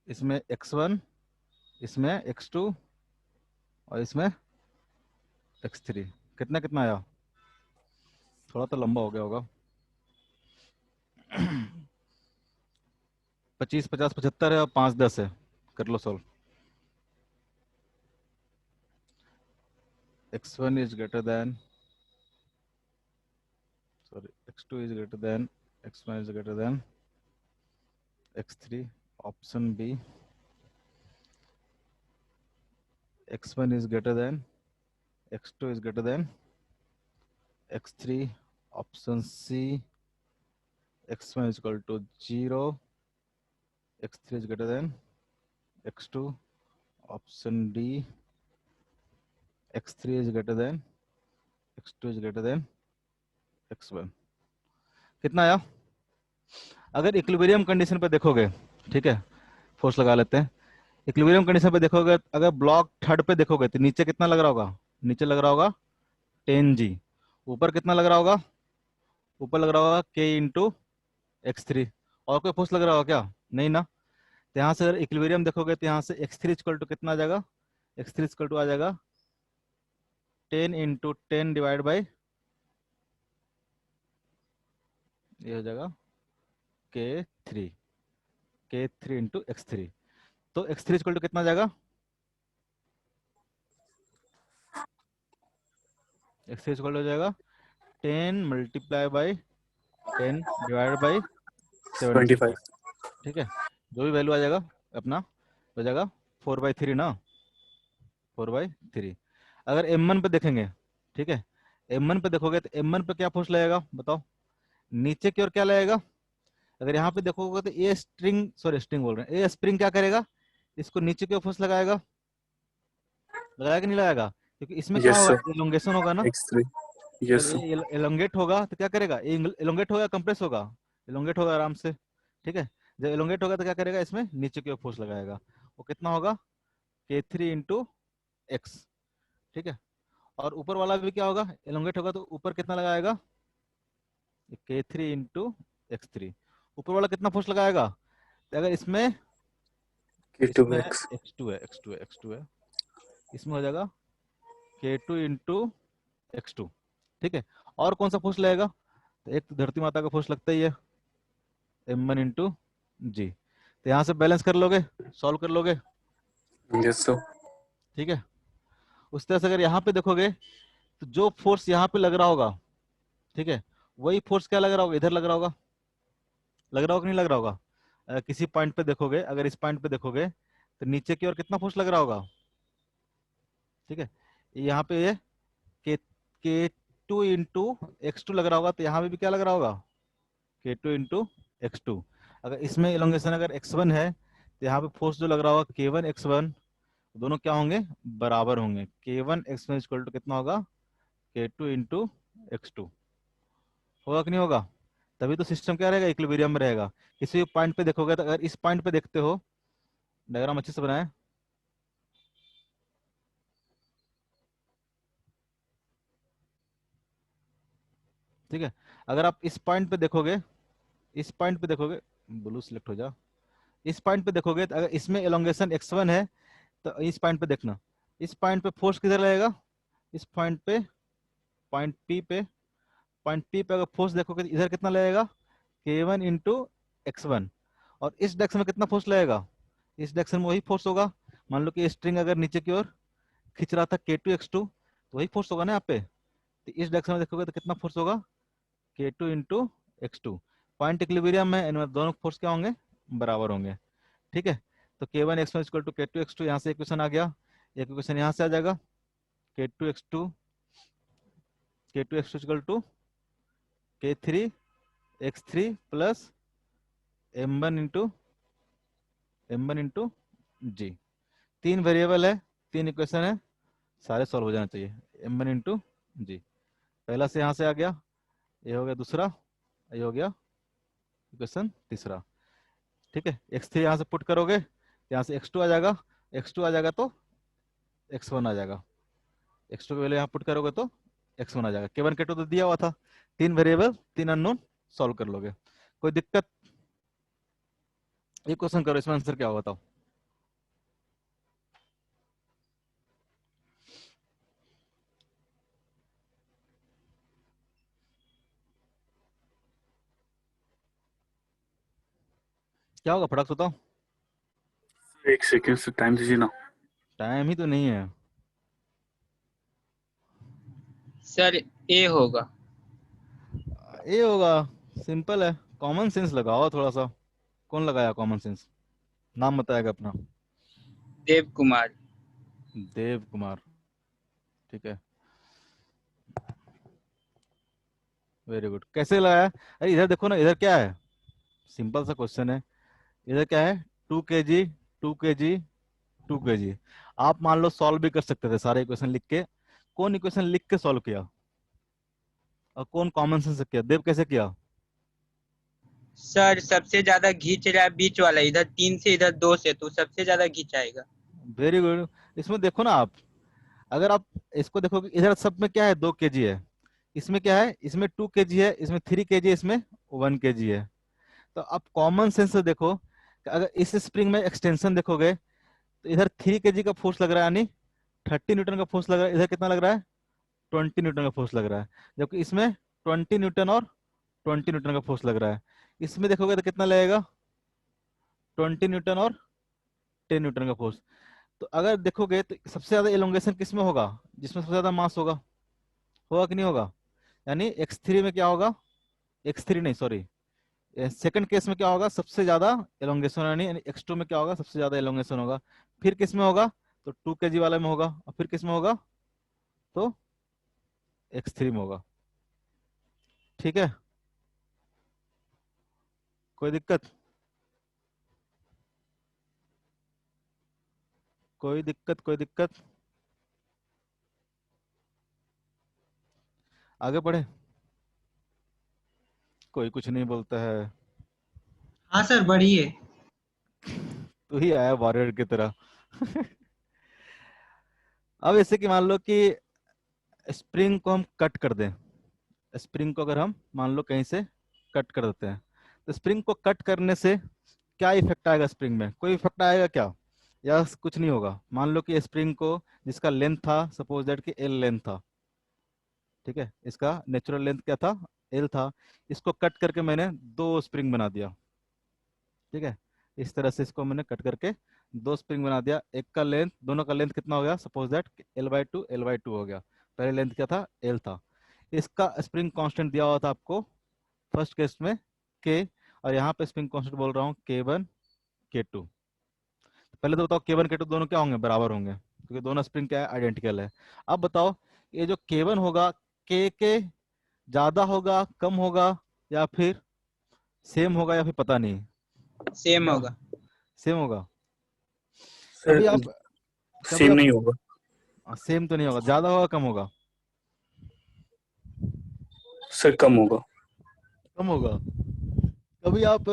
इसमें x1, इसमें x2, और इसमें x3, कितना कितना आया? थोड़ा तो लंबा हो गया होगा। 25, 50, 75 है और 5, 10 है। कर लो solve. x1 is greater than, sorry, x2 is greater than, x1 is greater than x3, option B. x1 is greater than, x2 is greater than x3, option C, x1 is equal to 0, x3 is greater than x2, option D, x3 is greater than, x2 is greater than x1। कितना आया? अगर equilibrium condition पे देखोगे, ठीक है, force लगा लेते हैं। इक्विलिब्रियम कंडीशन पे देखोगे, अगर ब्लॉक थर्ड पे देखोगे तो नीचे कितना लग रहा होगा? नीचे लग रहा होगा 10G। ऊपर कितना लग रहा होगा? ऊपर लग रहा होगा K इंटू x3। और कोई फोर्स लग रहा होगा क्या? नहीं ना। तो यहाँ से अगर इक्विलिब्रियम देखोगे तो यहाँ से x3 इक्वल टू कितना आ जाएगा? x3 इक्वल टू आ जाएगा 10 इंटू 10 डिवाइड बाई, ये हो जाएगा K3, K3 इंटू x3। तो x3 इक्वल टू कितना आ जाएगा? x3 इक्वल टू हो जाएगा 10 मल्टीप्लाई बाई 10 डिवाइड बाई 75। 25। ठीक है, जो भी वैल्यू आ जाएगा अपना हो जाएगा 4/3 ना, 4/3। अगर M1 पे देखेंगे, ठीक है, M1 पे देखोगे तो M1 पे क्या फोर्स लगेगा बताओ? नीचे की ओर क्या लगेगा? अगर यहाँ पे देखोगे तो ए स्ट्रिंग, सॉरी स्ट्रिंग बोल रहे हैं, ए स्प्रिंग क्या करेगा? इसको नीचे की ओर फोर्स लगाएगा। लगाएगा कि नहीं लगाएगा? क्योंकि इसमें क्या यस होगा? सर। एलोंगेशन होगा ना। x3। जब यस सर। ये एलोंगेट होगा तो क्या करेगा? एलोंगेट होगा, कंप्रेस होगा? एलोंगेट होगा आराम से। ठीक है, जब एलोंगेट होगा तो क्या करेगा? इसमें नीचे की ओर फोर्स लगाएगा। वो कितना होगा? K3 into x. ठीक है, और ऊपर वाला भी क्या होगा? एलोंगेट होगा तो ऊपर कितना लगाएगा? K3 into x3। ऊपर वाला कितना फोर्स लगाएगा? तो अगर इसमें इसमें k2x। x2 है, x2 है, x2 है, इसमें हो जाएगा K2 इंटू x2। ठीक है, और कौन सा फोर्स लगेगा? तो एक तो धरती माता का फोर्स लगता ही है, M1 इंटू जी। तो यहाँ से बैलेंस कर लोगे, सॉल्व कर लोगे। Yes sir. ठीक है, उस तरह से अगर यहाँ पे देखोगे तो जो फोर्स यहाँ पे लग रहा होगा, ठीक है, वही फोर्स क्या लग रहा होगा? इधर लग रहा होगा। लग रहा होगा कि नहीं लग रहा होगा? किसी पॉइंट पे देखोगे, अगर इस पॉइंट पे देखोगे तो नीचे की ओर कितना फोर्स लग रहा होगा? ठीक है, यहाँ पे ये के 2 इंटू एक्स टू लग रहा होगा, तो यहाँ पे भी क्या लग रहा होगा? K2 into X two. अगर इसमें इलोंगेशन अगर x1 है तो यहाँ पे फोर्स जो लग रहा होगा K1 X1, दोनों क्या होंगे, बराबर होंगे। K1 X1 इक्वल टू कितना होगा, K2 इंटू X2। होगा कि नहीं होगा? तभी तो सिस्टम क्या रहेगा, इक्विलिब्रियम में रहेगा। किसी भी पॉइंट पे देखोगे, तो अगर इस पॉइंट पे देखते हो, डायग्राम अच्छे से बनाए, ठीक है। अगर आप इस पॉइंट पे देखोगे, इस पॉइंट पे देखोगे, ब्लू सिलेक्ट हो जा, इस पॉइंट पे देखोगे, तो अगर इसमें एलोंगेशन X1 है, तो इस पॉइंट पे देखना, इस पॉइंट पे फोर्स किधर लगेगा, इस पॉइंट पे, पॉइंट P पे, पॉइंट P पे अगर फोर्स देखोगे तो इधर कितना लगेगा, K1 इंटू X1। और इस डायरेक्शन में कितना फोर्स लगेगा, इस डायरेक्शन में वही फोर्स होगा। मान लो कि स्ट्रिंग अगर नीचे की ओर खींच रहा था K2 X2, तो वही फोर्स होगा ना यहाँ पे। तो इस डायरेक्शन में देखोगे तो कितना फोर्स होगा, K2 into X2। Point equilibrium में इनमें दोनों फोर्स क्या होंगे, बराबर होंगे, ठीक है। तो K1 X1 equal to K2 X2, यहाँ से इक्वेशन आ गया, एक इक्वेशन यहाँ से आ जाएगा, K2 X2 equal to K3 X3 plus M1 into g. तीन वेरिएबल है, तीन इक्वेशन है, सारे सॉल्व हो जाना चाहिए। M1 इंटू जी, पहला से यहाँ से आ गया, ये हो गया दूसरा, ये हो गया इक्वेशन तीसरा, ठीक है। X3 यहाँ से पुट करोगे, यहाँ से X2 आ जाएगा, X2 आ जाएगा तो X1 आ जाएगा, X2 की वैल्यू यहाँ पुट करोगे तो X1 आ जाएगा। K1 K2 तो दिया हुआ था, तीन वेरिएबल तीन अननोन, सॉल्व कर लोगे। कोई दिक्कत? एक क्वेश्चन करो, इसमें आंसर क्या होगा बताओ। क्या होगा, फटाक से बताओ। एक सेकेंड से टाइम दीजिए ना। टाइम ही तो नहीं है। सर ए होगा। ये होगा, सिंपल है। कॉमन सेंस लगाओ थोड़ा सा। कौन लगाया कॉमन सेंस, नाम बताएगा अपना। देव कुमार। देव कुमार, ठीक है, वेरी गुड। कैसे लगाया? अरे इधर देखो ना, इधर क्या है, सिंपल सा क्वेश्चन है। इधर क्या है, 2 kg, 2 kg, 2 kg। आप मान लो सॉल्व भी कर सकते थे सारे इक्वेशन लिख के। कौन इक्वेशन लिख के सॉल्व किया, और कौन कॉमन सेंस से किया? देव कैसे किया? सर सबसे ज्यादा खींच रहा है बीच वाला, इधर 3 से इधर 2 से, तो सबसे ज्यादा खींचाएगा। Very good. इसमें देखो ना आप, अगर आप इसको देखोगे, इधर सब में क्या है, 2 kg है, इसमें क्या है, इसमें 2 kg है, इसमें 3 kg है, इसमें 1 kg है। तो आप कॉमन सेंस से देखो कि अगर इस स्प्रिंग में एक्सटेंशन देखोगे, तो इधर 3 kg का फोर्स लग रहा है, यानी 30 न्यूटन का फोर्स लग रहा है। इधर कितना लग रहा है, 20 न्यूटन का फोर्स लग रहा है। जबकि इसमें 20 न्यूटन और 20 न्यूटन का फोर्स लग रहा है। इसमें देखोगे तो कितना लगेगा, 20 न्यूटन और 10 न्यूटन का फोर्स। तो अगर देखोगे तो सबसे ज्यादा एलोंगेशन किस में होगा, जिसमें सबसे ज्यादा मास होगा। होगा कि नहीं होगा? यानी X3 में क्या होगा, X3 नहीं सॉरी, सेकंड केस में क्या होगा, सबसे ज्यादा एलोंगेशन, यानी X2 में क्या होगा, सबसे ज्यादा एलोंगेशन होगा। फिर किस में होगा, तो 2 kg वाले में होगा, और फिर किस में होगा, तो X3 में होगा, ठीक है। कोई दिक्कत? कोई दिक्कत, कोई दिक्कत? आगे बढ़े, कोई कुछ नहीं बोलता है। हाँ सर बढ़िए। तू ही आया वॉरियर की तरह। अब ऐसे कि मान लो कि स्प्रिंग को हम कट कर दें, स्प्रिंग को अगर हम मान लो कहीं से कट कर देते हैं, तो स्प्रिंग को कट करने से क्या इफेक्ट आएगा, स्प्रिंग में कोई इफेक्ट आएगा क्या, या कुछ नहीं होगा? मान लो कि स्प्रिंग को, जिसका लेंथ था, सपोज दैट कि L लेंथ था, ठीक है, इसका नेचुरल लेंथ क्या था, L था। इसको कट करके मैंने दो स्प्रिंग बना दिया, ठीक है। इस तरह से इसको मैंने कट करके दो स्प्रिंग बना दिया। एक का लेंथ, दोनों का लेंथ कितना हो गया, सपोज दैट L/2 L/2 हो गया। पहले लेंथ क्या था, L था। इसका स्प्रिंग कांस्टेंट दिया हुआ था आपको फर्स्ट केस में K, और यहाँ पे स्प्रिंग कांस्टेंट बोल रहा हूँ K1 K2। पहले तो बताओ K1 K2 दोनों क्या होंगे, बराबर होंगे, क्योंकि दोनों स्प्रिंग क्या है, आइडेंटिकल है। अब बताओ, ये जो K1 होगा, K के ज्यादा होगा, कम होगा, या फिर सेम होगा, या फिर पता नहीं सेम क्या? होगा। सेम होगा। कभी सर आप कभी सेम आप नहीं होगा। सेम तो नहीं होगा, ज्यादा होगा कम होगा? सर कम होगा। कम होगा। कभी आप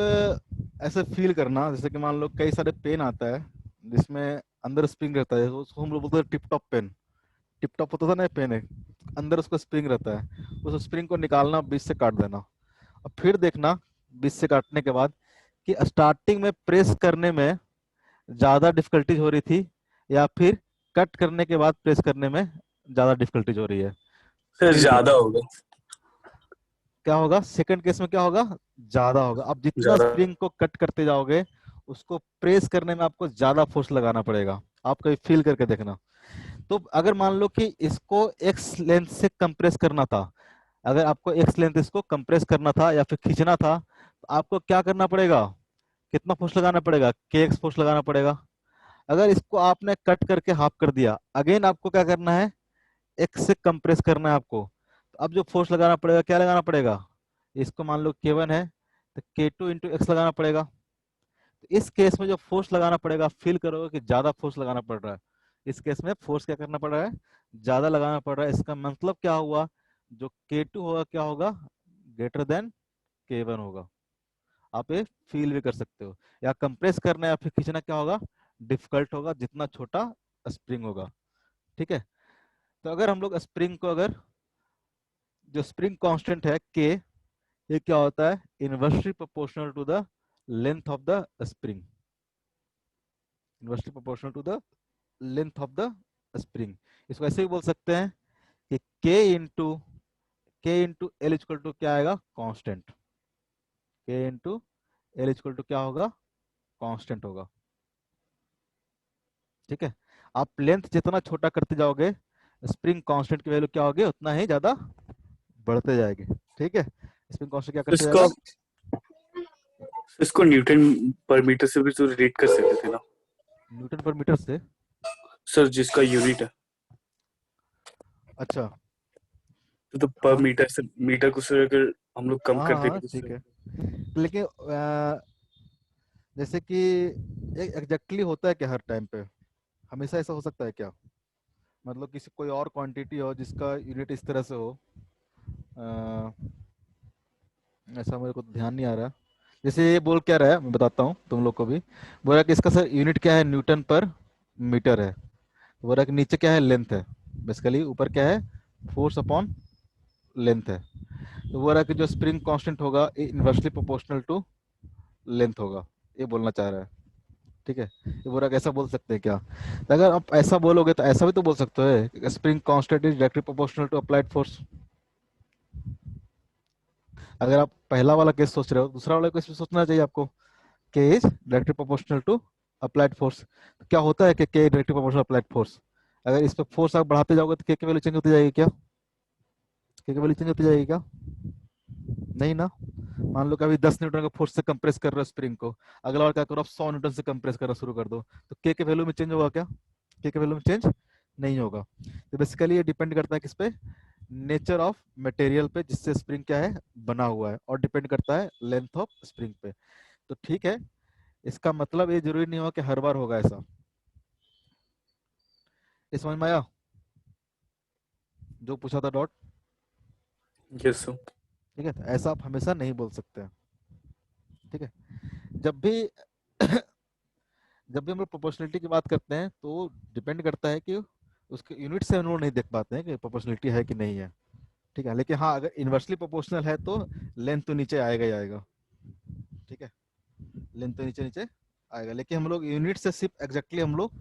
ऐसे फील करना, जैसे कि मान लो कई सारे पेन आता है जिसमें अंदर स्प्रिंग रहता है, उसको हम लोग बोलते हैं tip top pen. Tip top होता था ना पेन, है अंदर उसका स्प्रिंग रहता है। उस स्प्रिंग को निकालना, बीच से काट देना, और फिर देखना बीच से काटने के बाद कि स्टार्टिंग में प्रेस करने में ज्यादा डिफिकल्टीज हो रही थी या फिर कट करने के बाद प्रेस करने में ज्यादा डिफिकल्टीज हो रही है। सर फील ज्यादा करना होगा। क्या होगा, सेकंड केस में क्या होगा, ज्यादा होगा। अब जितना ज्यादा। स्प्रिंग को कट करते जाओगे उसको प्रेस करने में आपको ज्यादा फोर्स लगाना पड़ेगा। आप कभी फील करके देखना। तो अगर मान लो कि इसको एक्स लेंथ से कंप्रेस करना था, अगर आपको एक्स लेंथ इसको कंप्रेस करना था या फिर खींचना था, तो आपको क्या करना पड़ेगा, कितना फोर्स लगाना पड़ेगा, के एक्स फोर्स लगाना पड़ेगा। अगर इसको आपने कट करके हाफ कर दिया, अगेन आपको क्या करना है, एक्स से कंप्रेस करना है आपको। तो अब जो फोर्स लगाना पड़ेगा, क्या लगाना पड़ेगा, इसको मान लो K1 है तो K2 इंटू एक्स लगाना पड़ेगा। तो इस केस में जो फोर्स लगाना पड़ेगा, फील करोगे कि ज्यादा फोर्स लगाना पड़ रहा है। इस केस में फोर्स क्या करना पड़ रहा है, ज्यादा लगाना पड़ रहा है। इसका मतलब क्या हुआ, जो K2 होगा क्या होगा, ग्रेटर देन K1 होगा। आप ये फील भी कर सकते हो। या कंप्रेस करना या फिर खींचना क्या होगा, डिफिकल्ट होगा जितना छोटा स्प्रिंग होगा। ठीक है। तो अगर हम लोग स्प्रिंग को, अगर जो स्प्रिंग कांस्टेंट है के, ये क्या होता है, inversely proportional to the length of the spring. Inversely proportional to the length of the spring. इसको ऐसे भी बोल सकते हैं कि के इंटू एल इक्वल टू क्या आएगा, कांस्टेंट। के इंटू एल इक्वल टू क्या होगा, कांस्टेंट होगा। ठीक है। आप लेंथ जितना छोटा करते जाओगे, स्प्रिंग कांस्टेंट की वैल्यू क्या होगी, उतना ही ज्यादा बढ़ते जाएगी। ठीक है। स्प्रिंग कांस्टेंट क्या करते इसको जाएगा, इसको न्यूटन पर मीटर से भी तो रेट कर सकते थे ना। न्यूटन पर मीटर से। सर जिसका यूनिट है, अच्छा। तो पर हाँ मीटर से, मीटर को सर अगर हम लोग कम हाँ कर हाँ देंगे हाँ, तो ठीक सर। है। लेकिन जैसे कि एग्जैक्टली होता है क्या हर टाइम पे, हमेशा ऐसा हो सकता है क्या, मतलब किसी कोई और क्वांटिटी हो जिसका यूनिट इस तरह से हो, अ, ऐसा मेरे को ध्यान नहीं आ रहा। जैसे ये बोल क्या रहा है, मैं बताता हूँ तुम लोग को भी। बोल रहा है कि इसका सर यूनिट क्या है, न्यूटन पर मीटर है। बोल रहा है कि नीचे क्या है, लेंथ है। बेसिकली ऊपर क्या है, फोर्स अपॉन लेंथ है। तो बोल रहा है कि जो स्प्रिंग कांस्टेंट होगा इनवर्सली प्रोपोर्शनल टू लेंथ होगा, ये बोलना चाह रहा है। ठीक है। ये बोल रहा है कि ऐसा बोल सकते हैं क्या। तो अगर आप ऐसा बोलोगे तो ऐसा भी तो बोल सकते हो, spring constant is directly proportional to applied force. अगर आप पहला वाला केस सोच रहे हो, दूसरा वाला केस भी सोचना चाहिए आपको। K is directly proportional to applied force. तो क्या होता है कि के डायरेक्टली प्रोपोर्शनल अप्लाइड फोर्स, अगर इस पर फोर्स आप बढ़ाते जाओगे तो के की वैल्यू चेंज होती जाएगी क्या, के की वैल्यू चेंज होती जाएगी क्या, नहीं ना। मान लो कि अभी 10 न्यूटन का फोर्स से कंप्रेस कर रहे हो स्प्रिंग को, अगला बार क्या करो, आप 100 न्यूटन से कंप्रेस करना शुरू कर दो, तो के वैल्यू में चेंज होगा क्या, के वैल्यू में चेंज नहीं होगा। तो बेसिकली ये डिपेंड करता है किस पे, नेचर ऑफ मटेरियल पे जिससे स्प्रिंग क्या है बना हुआ है, और डिपेंड करता है लेंथ ऑफ स्प्रिंग पे। तो ठीक है, इसका मतलब ये जरूरी नहीं होगा कि हर बार होगा ऐसा। ये समझ में आया जो पूछा था डॉट। Yes sir. ठीक है, तो ऐसा आप हमेशा नहीं बोल सकते हैं। ठीक है। जब भी जब भी हम लोग प्रोपोर्शनलिटी की बात करते हैं तो डिपेंड करता है कि उसके यूनिट से हम लोग नहीं देख पाते हैं कि प्रोपोर्शनलिटी है कि नहीं है। ठीक है। लेकिन हाँ, अगर इन्वर्सली प्रोपोर्शनल है तो लेंथ तो नीचे आएगा ही आएगा। ठीक है, लेंथ तो नीचे नीचे आएगा। लेकिन हम लोग यूनिट से सिर्फ एग्जैक्टली हम लोग,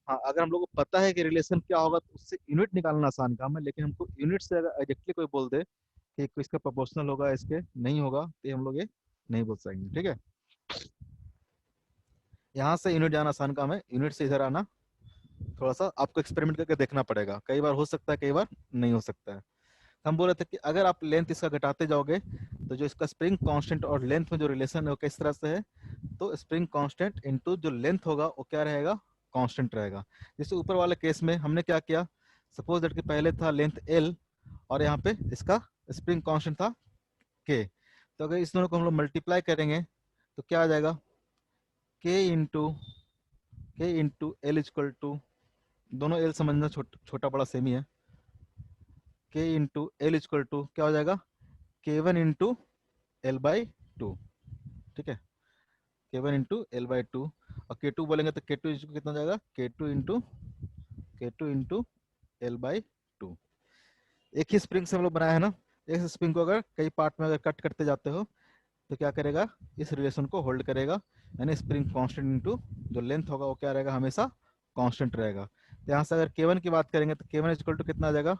हाँ अगर हम लोग को पता है कि रिलेशन क्या होगा तो उससे यूनिट निकालना आसान काम है। लेकिन हमको यूनिट से अगर एग्जैक्टली कोई बोल दे कि इसका प्रोपोर्शनल होगा इसके नहीं होगा, तो ये हम लोग ये नहीं बोल सकेंगे। ठीक है। यहाँ से यूनिट जाना आसान काम है, यूनिट से इधर आना थोड़ा सा आपको एक्सपेरिमेंट करके देखना पड़ेगा। कई बार हो सकता है, कई बार नहीं हो सकता है। हम बोल रहे थे कि अगर आप लेंथ इसका घटाते जाओगे तो जो इसका स्प्रिंग कांस्टेंट और लेंथ में जो रिलेशन है वो किस तरह से है, तो स्प्रिंग कांस्टेंट इनटू जो लेंथ होगा वो क्या रहेगा, कांस्टेंट रहेगा। जैसे ऊपर वाले केस में हमने क्या किया, सपोज दैट कि पहले था लेंथ एल और यहाँ पे इसका स्प्रिंग कांस्टेंट था के। तो अगर इस दोनों को हम लोग मल्टीप्लाई करेंगे तो क्या आ जाएगा, के इंटू के इंटू एल इजक्वल टू, दोनों एल समझना छोटा बड़ा सेम ही है, के इंटू एल इजक्वल टू क्या हो जाएगा, के one into L by two. ठीक है, के one into L by two, और के टू बोलेंगे तो के टू कितना हो जाएगा, के two into L by two. एक ही स्प्रिंग से हम लोग बनाया है ना, एक स्प्रिंग को अगर कई पार्ट में अगर कट करते जाते हो तो क्या करेगा, इस रिलेशन को होल्ड करेगा, यानी स्प्रिंग कांस्टेंट इंटू जो लेंथ होगा वो क्या रहेगा, हमेशा कांस्टेंट रहेगा। तो यहाँ से अगर K1 की बात करेंगे तो K1 इक्वल टू कितना आ जाएगा,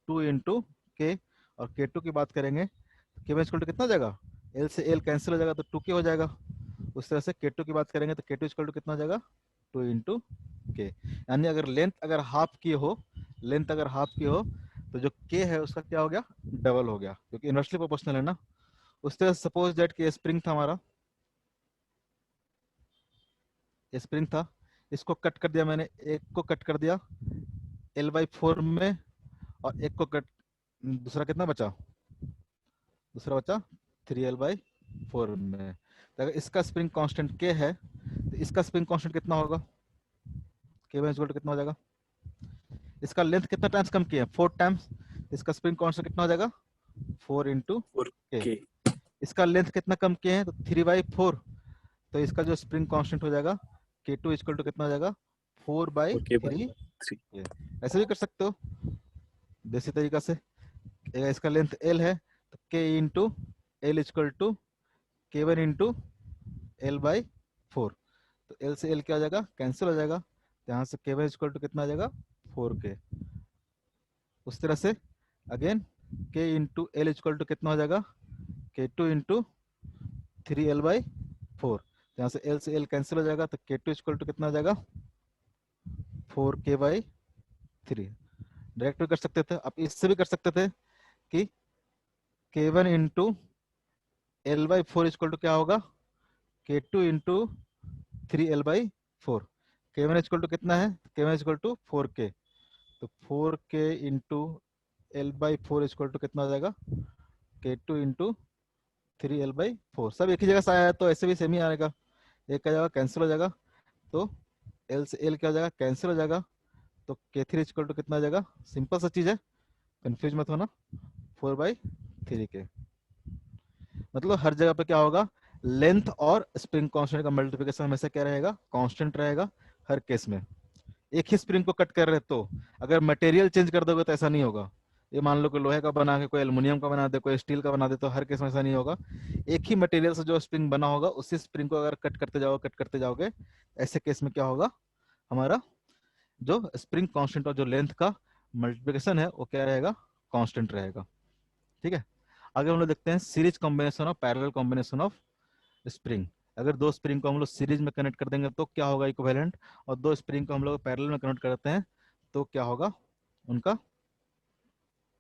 2 इंटू के, और K2 की बात करेंगे तो K1 इक्वल टू कितना आ जाएगा, L से L कैंसिल हो जाएगा तो 2K हो जाएगा। उस तरह से K2 की बात करेंगे तो K2 इक्वल टू कितना हो जाएगा, 2 इंटू के, यानी अगर लेंथ अगर हाफ की हो, लेंथ अगर हाफ की हो तो जो K है उसका क्या हो गया, डबल हो गया, क्योंकि इनवर्सली प्रोपोर्शनल है ना। उस तरह सपोज दैट कि स्प्रिंग था हमारा, ये स्प्रिंग था, इसको कट कर दिया मैंने, एक को कट कर दिया L/4 में, और एक को कट, दूसरा कितना बचा, दूसरा बचा 3L/4 में। तो अगर इसका स्प्रिंग कांस्टेंट K है तो इसका स्प्रिंग कांस्टेंट कितना होगा, K1 इक्वल टू कितना हो जाएगा, इसका लेंथ कितना टाइम्स कम किया है, 4 टाइम्स, इसका स्प्रिंग कांस्टेंट कितना हो जाएगा, 4 इंटू और के। के इसका लेंथ कितना कम किए हैं तो 3/4, तो इसका जो स्प्रिंग कांस्टेंट हो जाएगा K2 इक्वल टू कितना हो जाएगा, 4/3 3। के। ऐसे भी कर सकते हो देसी तरीका से, अगर इसका लेंथ L है तो K into L equal to K1 into L/4, तो L से L क्या हो जाएगा, कैंसिल हो जाएगा, तो यहाँ से K1 इक्वल टू कितना आ जाएगा, 4K। उस तरह से again K into L equal to कितना हो जाएगा, K2 इंटू 3L/4, यहाँ से L से L कैंसिल हो जाएगा, तो K2 इक्वल टू कितना आ जाएगा, 4K/3। डायरेक्ट भी कर सकते थे, अब इससे भी कर सकते थे कि K1 into L/4 equal to क्या होगा, K2 into 3L/4। K1 equal to कितना है, K1 इक्वल टू 4K, तो 4K into L/4 equal to कितना हो जाएगा, K2 इंटू 3L/4। सब एक ही जगह से आया है तो ऐसे भी सेम ही आएगा, एक क्या जाएगा कैंसिल हो जाएगा, तो L से L क्या हो जाएगा, कैंसिल हो जाएगा, तो K3 इक्वल टू कितना आ जाएगा, सिंपल सा चीज है, कंफ्यूज मत होना, 4/3K। मतलब हर जगह पे क्या होगा, लेंथ और स्प्रिंग कांस्टेंट का मल्टीप्लिकेशन हमेशा क्या रहेगा, कांस्टेंट रहेगा हर केस में। एक ही स्प्रिंग को कट कर रहे तो अगर मटेरियल चेंज कर दोगे तो ऐसा नहीं होगा, ये मान लो कि लोहे का बना के कोई एल्युमिनियम का बना दे, कोई स्टील का बना दे, तो हर केस में ऐसा नहीं होगा। एक ही मटेरियल से जो स्प्रिंग बना होगा उसी स्प्रिंग को अगर कट करते जाओगे, ऐसे केस में क्या होगा, हमारा जो स्प्रिंग कांस्टेंट और जो लेंथ का मल्टीप्लिकेशन है वो क्या रहेगा, कांस्टेंट रहेगा। ठीक है, आगे हम लोग देखते हैं series combination of parallel combination of spring. अगर दो स्प्रिंग को हम लोग सीरीज में कनेक्ट कर देंगे तो क्या होगा, इक्विवेलेंट, और दो स्प्रिंग को हम लोग पैरेलल में कनेक्ट करते हैं तो क्या होगा, उनका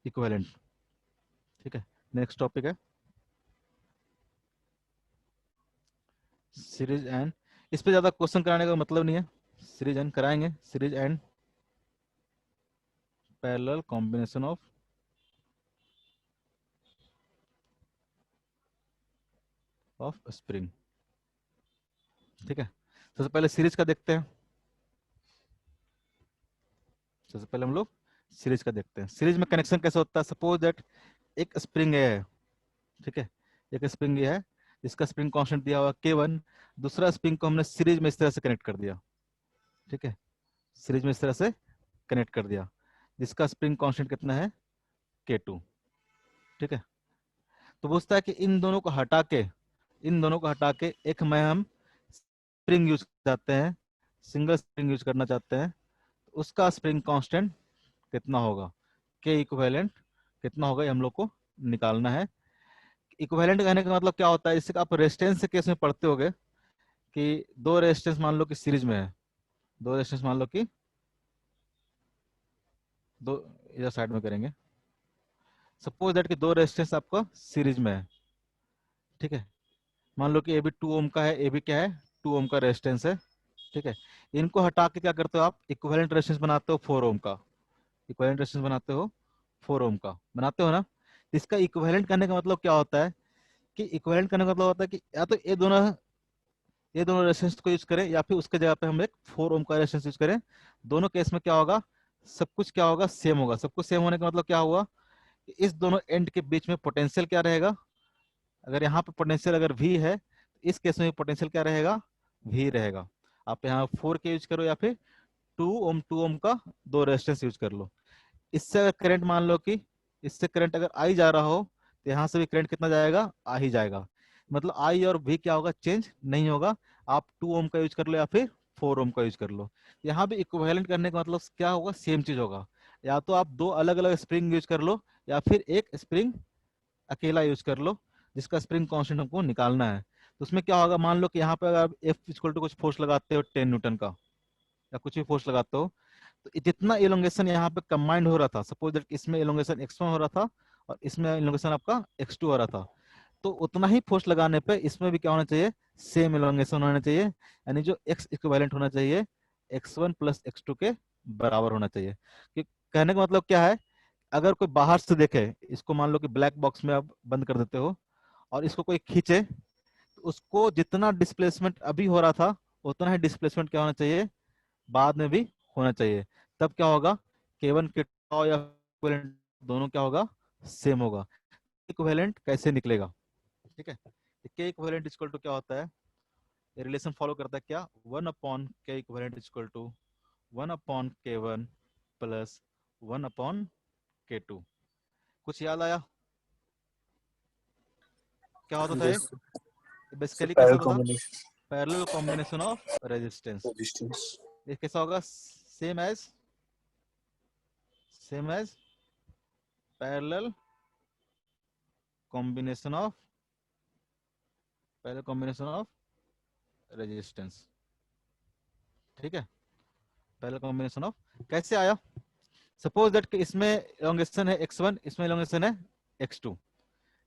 इक्विवेलेंट। ठीक है, नेक्स्ट टॉपिक है सीरीज एंड, इस पे ज्यादा क्वेश्चन कराने का मतलब नहीं है, सीरीज एंड कराएंगे, series and parallel combination of spring. ठीक है, सबसे पहले सीरीज का देखते हैं, सबसे पहले हम लोग सीरीज का देखते हैं। सीरीज में कनेक्शन कैसे होता है, सपोज दैट एक स्प्रिंग है, ठीक है, एक स्प्रिंग है जिसका स्प्रिंग कांस्टेंट दिया हुआ K1, दूसरा स्प्रिंग को हमने सीरीज में इस तरह से कनेक्ट कर दिया, ठीक है, सीरीज में इस तरह से कनेक्ट कर दिया, जिसका स्प्रिंग कांस्टेंट कितना है, K2। ठीक है, तो पूछता है कि इन दोनों को हटा के, इन दोनों को हटा के एक में हम स्प्रिंग यूज करते हैं, सिंगल स्प्रिंग यूज करना चाहते हैं, तो उसका स्प्रिंग कांस्टेंट कितना होगा, K इक्विवेलेंट कितना होगा, ये हम लोग को निकालना है। इक्विवेलेंट कहने का मतलब क्या होता है, जैसे आप रेजिस्टेंस के केस में पढ़ते होगे कि दो रेजिस्टेंस मान लो कि सीरीज में है, दो रेजिस्टेंस मान लो कि दो, इधर साइड में करेंगे, सपोज दैट कि दो रेजिस्टेंस आपका सीरीज में है, ठीक है, मान लो कि ए भी 2 ओम का है, ए भी क्या है, 2 ओम का रेजिस्टेंस है, ठीक है, इनको हटा के क्या करते हो आप, इक्विवेलेंट रेजिस्टेंस बनाते हो 4 ओम का, इक्विवेलेंट रेजिस्टेंस बनाते हो 4 ओम का, बनाते हो ना। इसका इक्विवेलेंट करने का मतलब क्या होता है, कि इक्विवेलेंट करने का मतलब होता है कि या तो ये दोनों रेजिस्टेंस को यूज करें या फिर उसके जगह पे हम एक 4 ओम का रेजिस्टेंस यूज करें, दोनों केस में क्या होगा, सब कुछ क्या होगा, सेम होगा। सब कुछ सेम होने का मतलब क्या हुआ, कि इस दोनों एंड के बीच में पोटेंशियल क्या रहेगा, अगर यहाँ पे पोटेंशियल अगर V है तो इस केस में पोटेंशियल क्या रहेगा, V रहेगा। आप यहाँ 4 के यूज करो या फिर 2 ओम का दो रेजिस्टेंस यूज कर लो। इससे अगर करंट मान लो कि इससे करंट अगर आई जा रहा हो तो यहाँ से भी करंट कितना जाएगा, आ ही जाएगा। मतलब आई और V क्या होगा, चेंज नहीं होगा। आप 2 ओम का यूज कर लो या फिर 4 ओम का यूज कर लो। यहाँ भी इक्विवेलेंट करने का मतलब क्या होगा, सेम चीज होगा। या तो आप दो अलग अलग स्प्रिंग यूज कर लो या फिर एक स्प्रिंग अकेला यूज कर लो जिसका स्प्रिंग कांस्टेंट हमको निकालना है। तो उसमें क्या होगा, मान लो कि यहाँ पे अगर आप F इक्वल टू कुछ फोर्स लगाते हो 10 न्यूटन का या कुछ भी फोर्स लगाते हो, तो जितना इलोंगेशन यहाँ पे कंबाइंड हो रहा था, सपोज दैट इसमें इलोंगेशन x1 हो रहा था और इसमें इलोंगेशन आपका x2 हो रहा था, तो उतना ही फोर्स लगाने पे इसमें भी क्या होना चाहिए, सेम इलोंगेशन होना चाहिए। यानी जो x इक्विवेलेंट होना चाहिए x1 प्लस x2 के बराबर होना चाहिए। कि कहने का मतलब क्या है, अगर कोई बाहर से देखे इसको, मान लो कि ब्लैक बॉक्स में आप बंद कर देते हो और इसको कोई खींचे, तो उसको जितना डिस्प्लेसमेंट अभी हो रहा था उतना ही डिस्प्लेसमेंट क्या होना चाहिए, बाद में भी होना चाहिए। तब क्या होगा, K1 K2 या इक्विवेलेंट दोनों क्या होगा, सेम होगा। इक्विवेलेंट कैसे निकलेगा, ठीक है। K इक्विवेलेंट इक्वल टू क्या होता है, ये रिलेशन फॉलो करता है क्या, 1 upon K equivalent equal to 1 upon K1 plus 1 upon K2। कुछ याद आया क्या होता था ये, Yes, sir. So बेसिकली कैसा parallel होता था, combination parallel combination of resistance. resistance. ये कैसा होगा, same as parallel combination of resistance, ठीक है। पैरेलल कॉम्बिनेशन ऑफ कैसे आया, सपोज दैट कि इसमें एलोंगेशन है x1, इसमें एलोंगेशन है x2,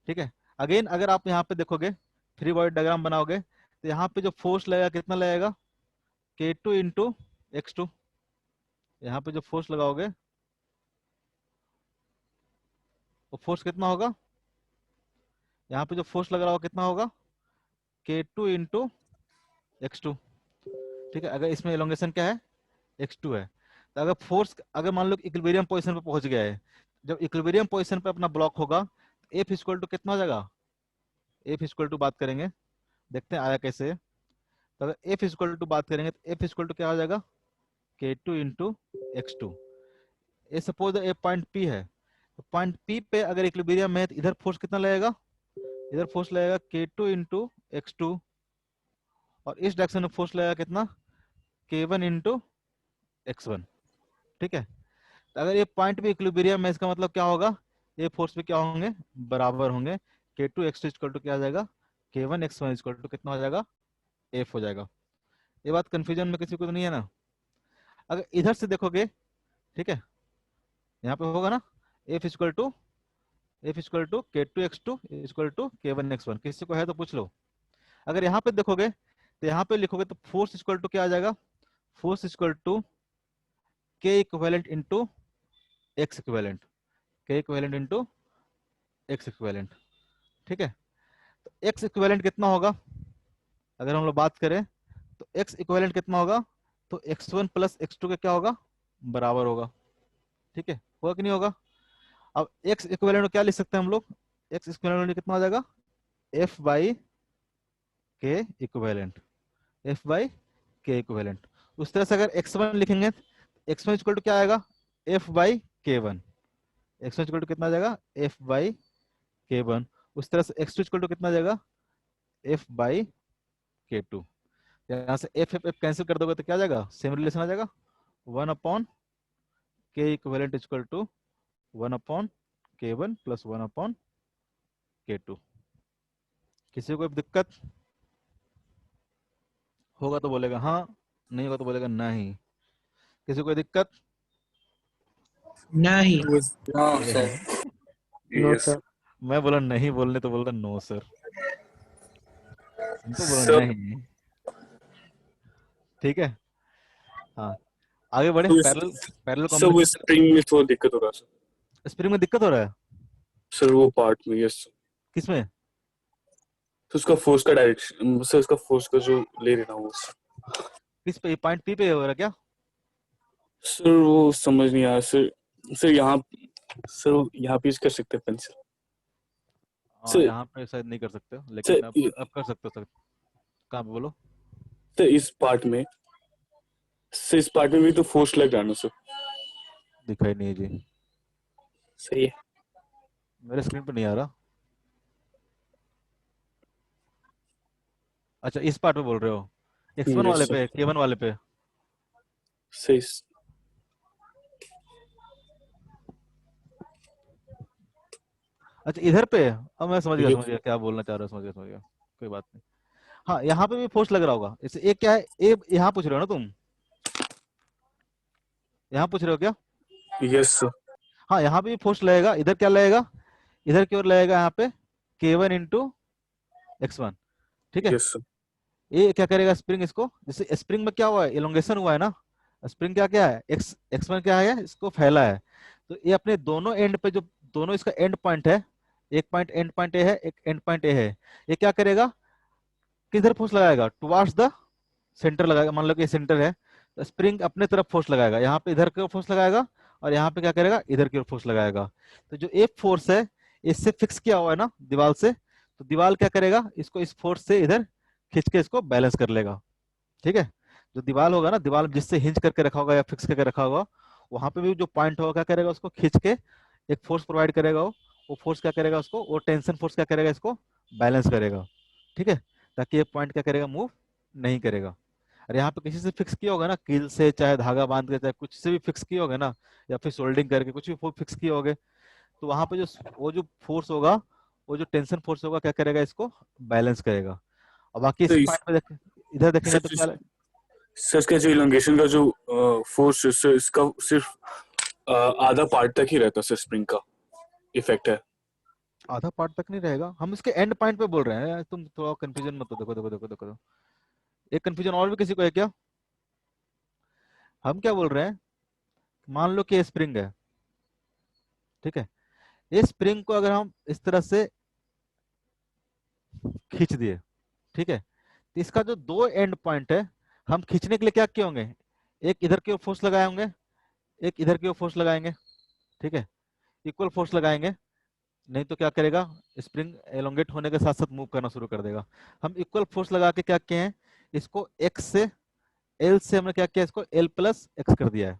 ठीक है। अगेन अगर आप यहाँ पे देखोगे, फ्री बॉडी डायग्राम बनाओगे, तो यहाँ पे जो फोर्स लगेगा कितना लगेगा, K2 इंटू x2। यहाँ पे जो फोर्स लगाओगे वो फोर्स कितना होगा, यहाँ पे जो फोर्स लग रहा होगा कितना होगा, K2 इंटू x2, ठीक है। अगर इसमें एलोंगेशन क्या है, x2 है, तो अगर फोर्स अगर मान लो इक्विलिब्रियम पोजीशन पे पहुंच गया है, जब इक्विलिब्रियम पोजीशन पे अपना ब्लॉक होगा तो F इक्वल टू कितना हो जाएगा, F इक्वल टू बात करेंगे, देखते हैं आया कैसे। तो अगर F इक्वल टू बात करेंगे तो F इक्वल टू क्या हो जाएगा, K2 इंटू x2। ये सपोज ए पॉइंट P है, तो पॉइंट P पे अगर इक्विलिब्रियम है तो इधर फोर्स कितना लगेगा, इधर फोर्स लगेगा K2 इंटू x2, और इस डायरेक्शन में फोर्स लगेगा कितना, K1 इंटू x1, ठीक है। तो अगर ये पॉइंट भी इक्विलिब्रियम है, इसका मतलब क्या होगा, ये फोर्स भी क्या होंगे, बराबर होंगे। K2 x2 इक्वल टू क्या आ जाएगा, K1 x1 इक्वल टू कितना हो जाएगा, F हो जाएगा। ये बात कंफ्यूजन में किसी को तो नहीं है ना। अगर इधर से देखोगे, ठीक है, यहाँ पे होगा ना, F equal to K2 x2 equal to K1 x1, किसी को है तो पूछ लो। अगर यहाँ पे देखोगे तो यहाँ पे लिखोगे तो फोर्स इक्वल टू क्या आ जाएगा, force equal to K equivalent into x equivalent, K equivalent into x equivalent, ठीक है। तो x इक्विवेलेंट कितना होगा, अगर हम लोग बात करें तो x इक्विवेलेंट कितना होगा, तो x1 प्लस x2 का क्या होगा, बराबर होगा, ठीक है। होगा कि नहीं होगा। अब x इक्विवेलेंट क्या लिख सकते हैं हम लोग, x इक्विवेलेंट कितना हो जाएगा, F by K equivalent, F by K equivalent. उस तरह से अगर x1 लिखेंगे तो x1 इक्वल टू क्या आएगा, F by K1, x1 equal to कितना आ जाएगा, F बाई K1। उस तरह से x2 इक्वल टू कितना आ जाएगा, F बाई K2। यहाँ से F F F कैंसिल कर दोगे तो क्या आ जाएगा, सेम रिलेशन आ जाएगा, 1 upon K equivalent equal to 1 upon K1 plus 1 upon K2। किसी को कोई दिक्कत होगा तो बोलेगा हाँ, नहीं होगा तो बोलेगा नहीं। किसी को कोई दिक्कत, नहीं। Yes, no sir. yes, sir. मैं बोला नहीं बोलने तो बोल रहा नो सर, तुमको बोला Sir, नहीं, ठीक है। हाँ आगे बढ़े, तो पैरेलल पैरेलल सर वो कॉम्बिनेशन। स्प्रिंग में थोड़ा दिक्कत हो रहा है सर। स्प्रिंग में दिक्कत हो रहा है, सर वो पार्ट में, यस किसमें, तो उसका फोर्स का डायरेक्शन सर, उसका फोर्स का जो ले रहे ना वो किस पे, पॉइंट पी पे हो रहा है क्या? सर, वो समझ नहीं आया सर। सर यहाँ पे यूज कर सकते हैं पेंसिल हाँ, सर। यहाँ पे शायद नहीं कर सकते हो, सर लेकिन अब कर सकते हो सर। कहाँ पे बोलो? सर इस पार्ट में, सर इस पार्ट में भी तो फोर्स लग रहा है ना सर। दिखाई नहीं है जी, सही है। मेरे स्क्रीन पे नहीं आ रहा। अच्छा, इस पार्ट पे बोल रहे हो, x1 यस वाले सर, पे, k1 वाले पे। सही। अच्छा, इधर पे, अब मैं समझ गया, यस समझ गया क्या बोलना चाह रहा हूँ, समझ गया, समझ गया, कोई बात नहीं। हाँ, यहाँ पे भी फोर्स लग रहा होगा। इसे एक क्या है, ए यहाँ पूछ रहे हो ना तुम? यहाँ पूछ रहे हो क्या? यस सर, हाँ, यहाँ पे भी फोर्स लगेगा। इधर क्या लगेगा? इधर की ओर लगेगा यहाँ पे k1 इंटू x1। ठीक है। यस सर, ये क्या करेगा स्प्रिंग, इसको, जैसे स्प्रिंग में क्या हुआ है, इलोंगेशन हुआ है ना। स्प्रिंग क्या क्या है, x1 क्या है, इसको फैला है। तो ये अपने दोनों एंड पे, जो दोनों इसका एंड पॉइंट है, एक पॉइंट एंड पॉइंट ए है, एक एंड पॉइंट ए है, ये क्या करेगा, किधर फोर्स लगाएगा, टुवार्ड्स द सेंटर लगाएगा। मान लो कि सेंटर है, तो स्प्रिंग अपने तरफ फोर्स लगाएगा, यहाँ पे इधर की ओर फोर्स लगाएगा, और यहाँ पे क्या करेगा, इधर की ओर फोर्स लगाएगा। तो जो एक फोर्स है, इससे फिक्स किया हुआ है ना दीवार से, तो दीवार क्या करेगा, इसको इस फोर्स से इधर खींच के इसको बैलेंस कर लेगा। ठीक है। जो दीवार होगा ना, दीवार जिससे हिंज करके रखा होगा या फिक्स करके रखा होगा, वहां पे भी जो पॉइंट होगा क्या करेगा, उसको खींच के एक फोर्स प्रोवाइड करेगा। वो फोर्स क्या करेगा, उसको, वो टेंशन फोर्स क्या करेगा, इसको बैलेंस करेगा। ठीक है। ताकि ये पॉइंट क्या करेगा, मूव नहीं करेगा। और यहाँ पे किसी से फिक्स किया होगा ना, कील से, चाहे धागा बांध के, चाहे कुछ से भी फिक्स किए होगे ना, या फिर सोल्डिंग करके कुछ भी फिक्स किए होगे, तो वहां पे जो वो जो फोर्स होगा, वो जो टेंशन फोर्स होगा क्या करेगा, इसको बैलेंस करेगा। और बाकी तो इस इस पॉइंट पे इधर देखेंगे तो क्या, सर, सर इसका जो इलोंगेशन का जो फोर्स है सर, इसका सिर्फ आधा पार्ट तक ही रहता है सर, स्प्रिंग का इफेक्ट है। आधा पार्ट तक नहीं रहेगा, हम इसके एंड पॉइंट पे बोल रहे हैं, तुम थोड़ा कंफ्यूजन मत हो। देखो देखो देखो देखो, एक कंफ्यूजन और भी किसी को है क्या? हम क्या बोल रहे हैं, मान लो कि ये स्प्रिंग है। ठीक है। इस स्प्रिंग को अगर हम इस तरह से खींच दिए, ठीक है, तो इसका जो दो एंड पॉइंट है, हम खींचने के लिए क्या किए होंगे, एक इधर की ओर फोर्स लगाए होंगे, एक इधर की ओर फोर्स लगाएंगे। ठीक है। इक्वल फोर्स लगाएंगे, नहीं तो क्या करेगा, स्प्रिंग एलोंगेट होने के साथ साथ मूव करना शुरू कर देगा। हम इक्वल फोर्स लगा के क्या किए हैं, इसको एक्स से, एल से हमने क्या किया, इसको एल प्लस एक्स कर दिया है।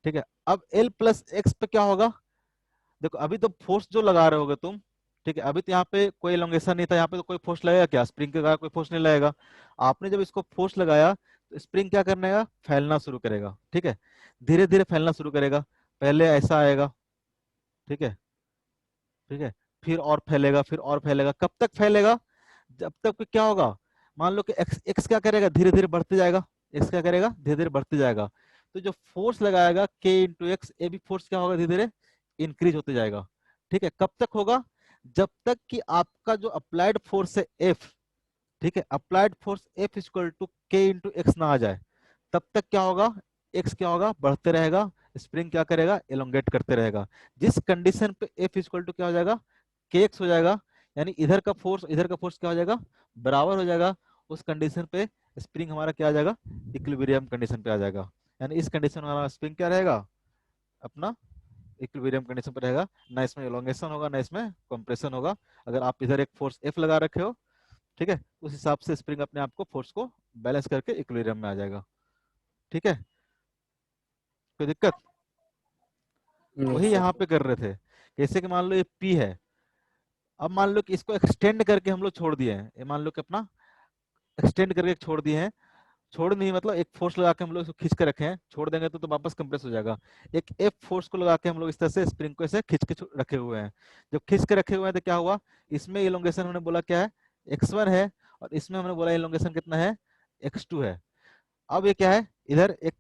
ठीक है। अब एल प्लस एक्स पे क्या होगा, देखो अभी तो फोर्स जो लगा रहे होगे तुम, ठीक है, अभी तो यहाँ पे कोई एलोंगेशन नहीं था, यहाँ पे तो कोई फोर्स लगेगा क्या, स्प्रिंग के कारण कोई फोर्स नहीं लगेगा। आपने जब इसको फोर्स लगाया, तो स्प्रिंग क्या करने का, फैलना शुरू करेगा। ठीक है। धीरे धीरे फैलना शुरू करेगा, पहले ऐसा आएगा। ठीक है। ठीक है। फिर और फैलेगा, फिर और फैलेगा, कब तक फैलेगा, जब तक कि क्या होगा, मान लो कि एक्स एक्स क्या करेगा, धीरे धीरे बढ़ते जाएगा। एक्स क्या करेगा, धीरे धीरे बढ़ते जाएगा। तो जो फोर्स लगाएगा के इंटू एक्स, ए भी फोर्स क्या होगा, धीरे धीरे इंक्रीज होते जाएगा। ठीक है। कब तक होगा, जब तक कि आपका जो अप्लाइड फोर्स है एफ, ठीक है, applied force F equal to K into X ना आ जाए, तब तक क्या होगा, एक्स क्या होगा, बढ़ते रहेगा, स्प्रिंग क्या करेगा, एलोंगेट करते रहेगा। जिस कंडीशन पे एफ इक्वल टू क्या हो जाएगा, के एक्स हो जाएगा, यानी इधर का फोर्स क्या हो जाएगा, बराबर हो जाएगा, उस कंडीशन पे स्प्रिंग हमारा क्या आ जाएगा, इक्विलिब्रियम कंडीशन पे आ जाएगा। यानी इस कंडीशन में हमारा स्प्रिंग क्या रहेगा, अपना इक्विलिब्रियम कंडीशन पे रहेगा। ना इसमें एलोंगेशन होगा, ना इसमें कंप्रेशन होगा। अगर आप इधर एक फोर्स एफ लगा रखे हो, ठीक है, उस हिसाब से स्प्रिंग अपने आप को, फोर्स को बैलेंस करके इक्विलिब्रियम में आ जाएगा। ठीक है। कोई दिक्कत? नो वही सर। यहाँ पे कर रहे थे। जैसे कि मान लो ये P है, अब मान लो कि इसको एक्सटेंड करके हम लोग छोड़ दिए हैं, ये मान लो कि अपना एक्सटेंड करके छोड़ दिए हैं। छोड़ नहीं मतलब एक फोर्स लगा के हम लोग इसको खींच के रखे हैं, छोड़ देंगे तो वापस कंप्रेस हो जाएगा। एक एफ फोर्स को लगा के हम लोग इस तरह से स्प्रिंग को ऐसे खींच के रखे हुए हैं। जब खींच के रखे हुए हैं तो क्या हुआ, इसमें इलोंगेशन हमने बोला क्या है, x1 है, और इसमें हमने बोला इलोंगेशन कितना है, x2 है। अब ये क्या है, इधर एक,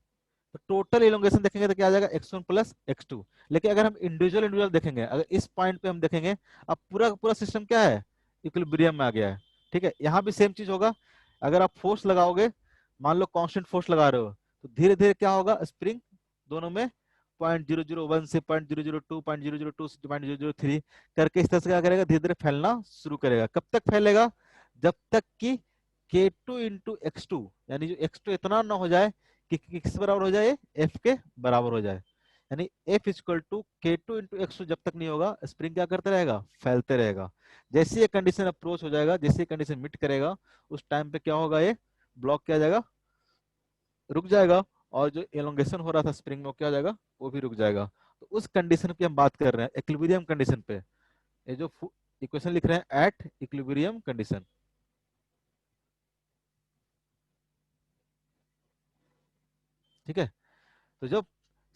तो टोटल इलोंगेशन देखेंगे तो क्या आ जाएगा, x1 प्लस x2। लेकिन अगर हम इंडिविजुअल इंडिविजुअल देखेंगे, अगर इस पॉइंट पे हम देखेंगे, अब पूरा पूरा सिस्टम क्या है, इक्विलिब्रियम में आ गया है। ठीक है। यहाँ भी सेम चीज होगा, अगर आप फोर्स लगाओगे, मान लो कांस्टेंट फोर्स लगा रहे हो, तो धीरे धीरे क्या होगा, स्प्रिंग दोनों में 0.001 से 0.002, 0.002 से 0.003 करके इस तरह से क्या करेगा, धीरे धीरे फैलना शुरू करेगा। कब तक फैलेगा, जब तक कि K2 इंटू x2, यानी जो x2 इतना ना हो जाए कि किस बराबर हो जाए, F के बराबर हो जाए। यानी F equal to K2 into x2 जब तक नहीं होगा, स्प्रिंग क्या करता रहेगा, फैलते रहेगा। जैसे ये कंडीशन अप्रोच हो जाएगा, जैसे ये कंडीशन मिट करेगा, उस टाइम पे क्या होगा, ये ब्लॉक क्या हो जाएगा, रुक जाएगा। और जो एलोंगेशन हो रहा था स्प्रिंग में, वो क्या हो जाएगा, वो भी रुक जाएगा। तो उस कंडीशन की हम बात कर रहे हैं, इक्विलिब्रियम कंडीशन पे। ये जो इक्वेशन लिख रहे हैं, एट इक्विलिब्रियम कंडीशन। ठीक है। तो जब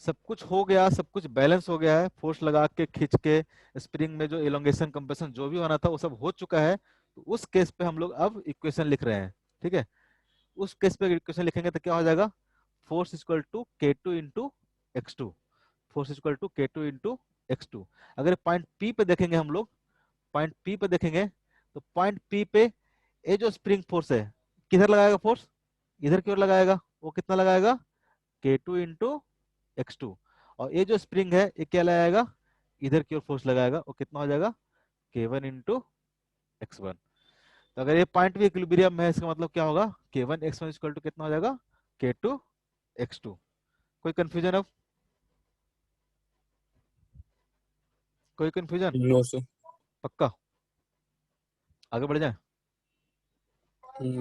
सब कुछ हो गया, सब कुछ बैलेंस हो गया है, फोर्स लगा के खींच के स्प्रिंग में जो एलोंगेशन कंप्रेशन जो भी होना था वो सब हो चुका है, तो उस केस पे हम लोग अब इक्वेशन लिख रहे हैं। ठीक है। उस केस पे इक्वेशन लिखेंगे तो क्या हो जाएगा, force equal to K2 into X two, force equal to K2 into X two. अगर पॉइंट पी पे देखेंगे हम लोग, पॉइंट पी पे देखेंगे, तो पॉइंट पी पे ये जो स्प्रिंग फोर्स है, किधर लगाएगा फोर्स, इधर की ओर लगाएगा। वो कितना लगाएगा, K2 इंटू एक्स टू। और ये जो स्प्रिंग है ये क्या लगाएगा, इधर की ओर फोर्स लगाएगा। वो कितना हो जाएगा, K1 इंटू एक्स वन। तो अगर ये पॉइंट भी इक्विलिब्रियम में है, इसका मतलब क्या होगा, K1 x1 इक्वल टू कितना हो जाएगा, K2 x2। कोई कंफ्यूजन अब, कोई कंफ्यूजन, नो सर। पक्का, आगे बढ़ जाए।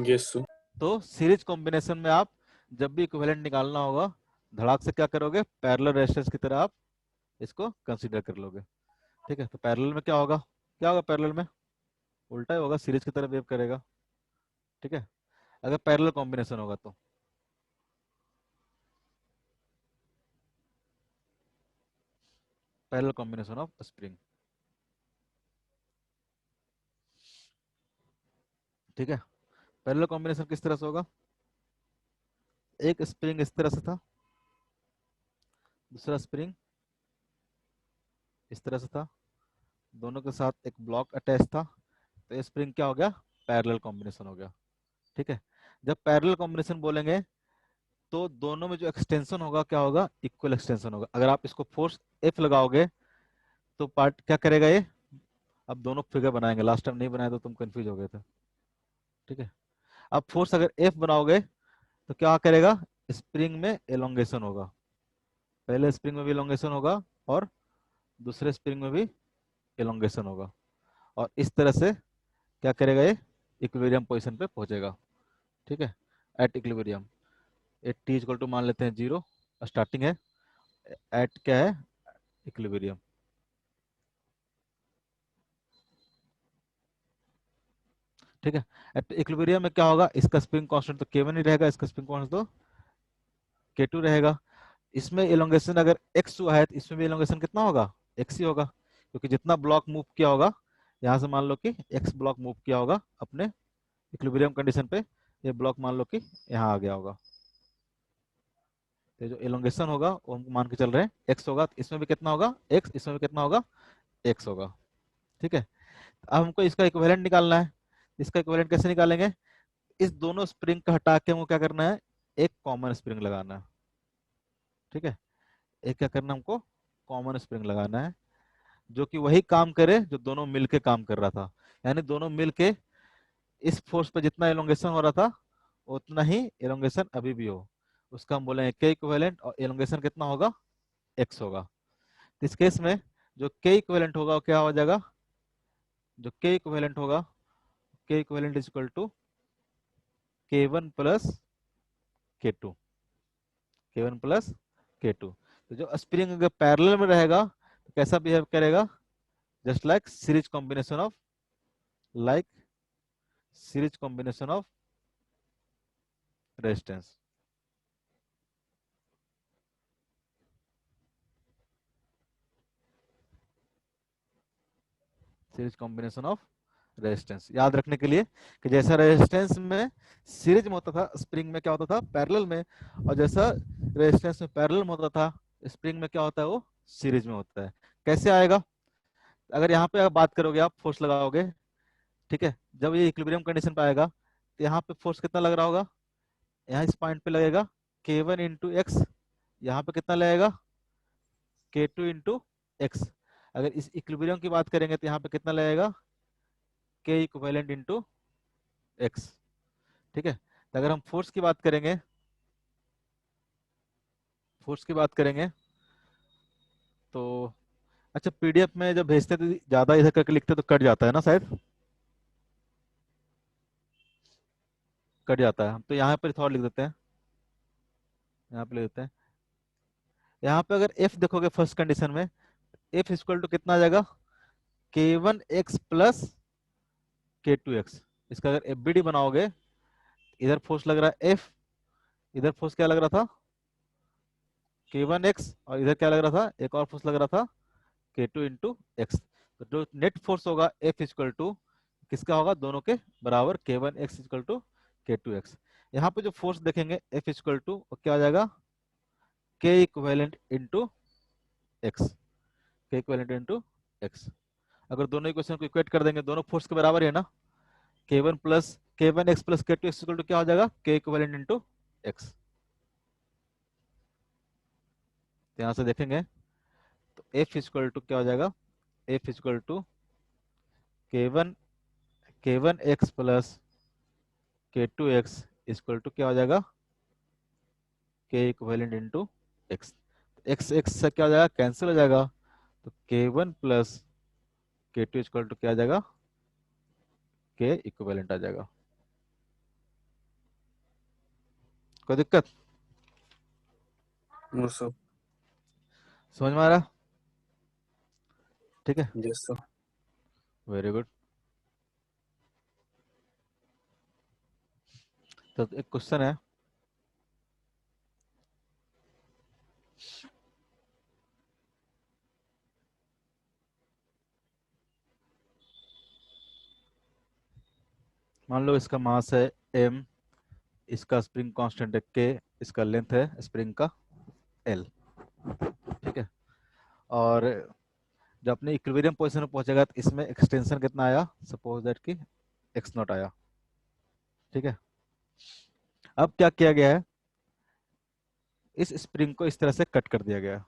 Yes sir. तो सीरीज कॉम्बिनेशन में आप जब भी इक्विवेलेंट निकालना होगा, धड़ाक से क्या करोगे, पैरेलल रेजिस्टेंस की तरह आप इसको कंसीडर कर लोगे। ठीक है। तो पैरेलल में क्या होगा, क्या होगा पैरेलल में, उल्टा ही होगा, सीरीज की तरह वेव करेगा। ठीक है। अगर पैरेलल कॉम्बिनेशन होगा तो पैरेलल कॉम्बिनेशन ऑफ स्प्रिंग। ठीक है। पैरेलल कॉम्बिनेशन किस तरह से होगा, एक स्प्रिंग इस तरह से था, दूसरा स्प्रिंग इस तरह से था, दोनों के साथ एक ब्लॉक अटैच था। तो ये स्प्रिंग क्या हो गया, पैरेलल कॉम्बिनेशन हो गया। ठीक है। जब पैरेलल कॉम्बिनेशन बोलेंगे तो दोनों में जो एक्सटेंशन होगा क्या होगा, इक्वल एक्सटेंशन होगा। अगर आप इसको फोर्स एफ लगाओगे तो पार्ट क्या करेगा ये, अब दोनों फिगर बनाएंगे, लास्ट टाइम नहीं बनाया तो तुम कंफ्यूज हो गए थे। ठीक है। अब फोर्स अगर एफ बनाओगे तो क्या करेगा, स्प्रिंग में एलोंगेशन होगा, पहले स्प्रिंग में भी एलोंगेशन होगा और दूसरे स्प्रिंग में भी एलोंगेशन होगा। और इस तरह से क्या करेगा, ये इक्विलिब्रियम पोजीशन पे पहुंचेगा। ठीक है। At equilibrium, at T equal to मान लेते हैं 0, स्टार्टिंग है, एट क्या है, इक्विलिब्रियम। ठीक है। एट इक्विलिब्रियम में क्या होगा, इसका स्प्रिंग कांस्टेंट तो K1 ही रहेगा, इसका स्प्रिंग कांस्टेंट तो K2 रहेगा। इसमें एलोंगेशन अगर x हुआ है तो इसमें भी एलोंगेशन कितना होगा, x ही होगा, क्योंकि जितना ब्लॉक मूव किया होगा, यहाँ से मान लो कि x ब्लॉक मूव किया होगा अपने इक्विलिब्रियम कंडीशन पे, ये ब्लॉक मान लो कि यहाँ आ गया होगा। तो जो एलोंगेशन होगा वो हम मान के चल रहे हैं x होगा, तो इसमें भी कितना होगा x, इसमें भी कितना होगा x होगा। ठीक है। अब हमको इसका इक्विवेलेंट निकालना है। इसका इक्विवेलेंट कैसे निकालेंगे, इस दोनों स्प्रिंग का हटा के हमको क्या करना है, एक कॉमन स्प्रिंग लगाना है। ठीक है। एक क्या करना है हमको, कॉमन स्प्रिंग लगाना है, जो कि वही काम करे जो दोनों मिलके काम कर रहा था। यानी दोनों मिलके इस फोर्स पे जितना एलोंगेशन हो रहा था उतना ही एलोंगेशन अभी भी हो, उसका हम बोलेंगे के इक्विवेलेंट। और एलोंगेशन कितना होगा, एक्स होगा। तो इस केस में जो के इक्विवेलेंट होगा वो क्या हो जाएगा, जो के इक्विवेलेंट होगा, K equivalent is equal to K1 plus K2, K1 plus K2। तो जो स्प्रिंग अगर पैरेलल में रहेगा तो कैसा बिहेव करेगा, just like series combination of, like series combination of resistance. Series combination of resistance याद रखने के लिए कि जैसा रेजिस्टेंस में सीरीज में होता था, स्प्रिंग में क्या होता था, पैरेलल में। और जैसा रेजिस्टेंस में पैरेलल में होता था, स्प्रिंग में क्या होता है, वो सीरीज में होता है। कैसे आएगा, अगर यहाँ पे अगर बात करोगे, आप फोर्स लगाओगे, ठीक है, जब ये इक्विलिब्रियम कंडीशन पे आएगा तो यहाँ पे फोर्स कितना लग रहा होगा, यहाँ इस पॉइंट पे लगेगा K1 इंटू एक्स, यहाँ पे कितना लगेगा K2 इंटू एक्स। अगर इस इक्विलिब्रियम की बात करेंगे तो यहाँ पे कितना लगेगा, के इक्विवेलेंट इंटू एक्स। ठीक है, तो अगर हम फोर्स की बात करेंगे, फोर्स की बात करेंगे तो अच्छा, पीडीएफ में जब भेजते तो ज्यादा इधर करके लिखते तो कट जाता है ना शायद, कट जाता है। हम तो यहाँ पर थोड़ा लिख देते हैं, यहाँ पे लिख देते हैं। यहाँ पे अगर एफ देखोगे फर्स्ट कंडीशन में, एफ इक्वल टू कितना आ जाएगा, के वन एक्स प्लस के टू एक्स। इसका अगर एफ बी डी बनाओगे, इधर फोर्स लग रहा है एफ, इधर फोर्स क्या लग रहा था, के वन एक्स, और इधर क्या लग रहा था, एक और फोर्स लग रहा था के टू इंटू एक्स। तो जो नेट फोर्स होगा एफ इक्वल टू किसका होगा, दोनों के बराबर, के वन एक्स इक्वल टू के टू एक्स। यहाँ पे जो फोर्स देखेंगे एफ इक्वल टू क्या हो जाएगा, के इक्वेलेंट इंटू एक्स, के इक्वेलेंट इंटू एक्स। अगर दोनों इक्वेशन को इक्वेट कर देंगे, दोनों फोर्स के बराबर है ना, के वन प्लस के वन एक्स प्लस के टू एक्स इक्वल टू क्या हो जाएगा, के इक्वेलेंट इंटू एक्स। यहाँ से देखेंगे तो एफ इक्वल टू क्या हो जाएगा, एफ इक्वल टू के वन एक्स प्लस के टू एक्स इक्वल टू क्या हो जाएगा, के equivalent into x. X x से क्या हो जाएगा, कैंसिल हो जाएगा, तो के वन प्लस के टू इक्वल टू क्या आ जाएगा, के इक्वेलेंट आ जाएगा। कोई दिक्कत, नो सर। समझ में आ रहा, ठीक है, यस सर। Very good. तो एक क्वेश्चन है, मान लो इसका मास है m, इसका स्प्रिंग कांस्टेंट है k, इसका लेंथ है स्प्रिंग का l। ठीक है, और जब अपने इक्विलिब्रियम पोजीशन में पहुंचेगा तो इसमें एक्सटेंशन कितना आया, सपोज दैट कि x नॉट आया। ठीक है, अब क्या किया गया है, इस स्प्रिंग को इस तरह से कट कर दिया गया है।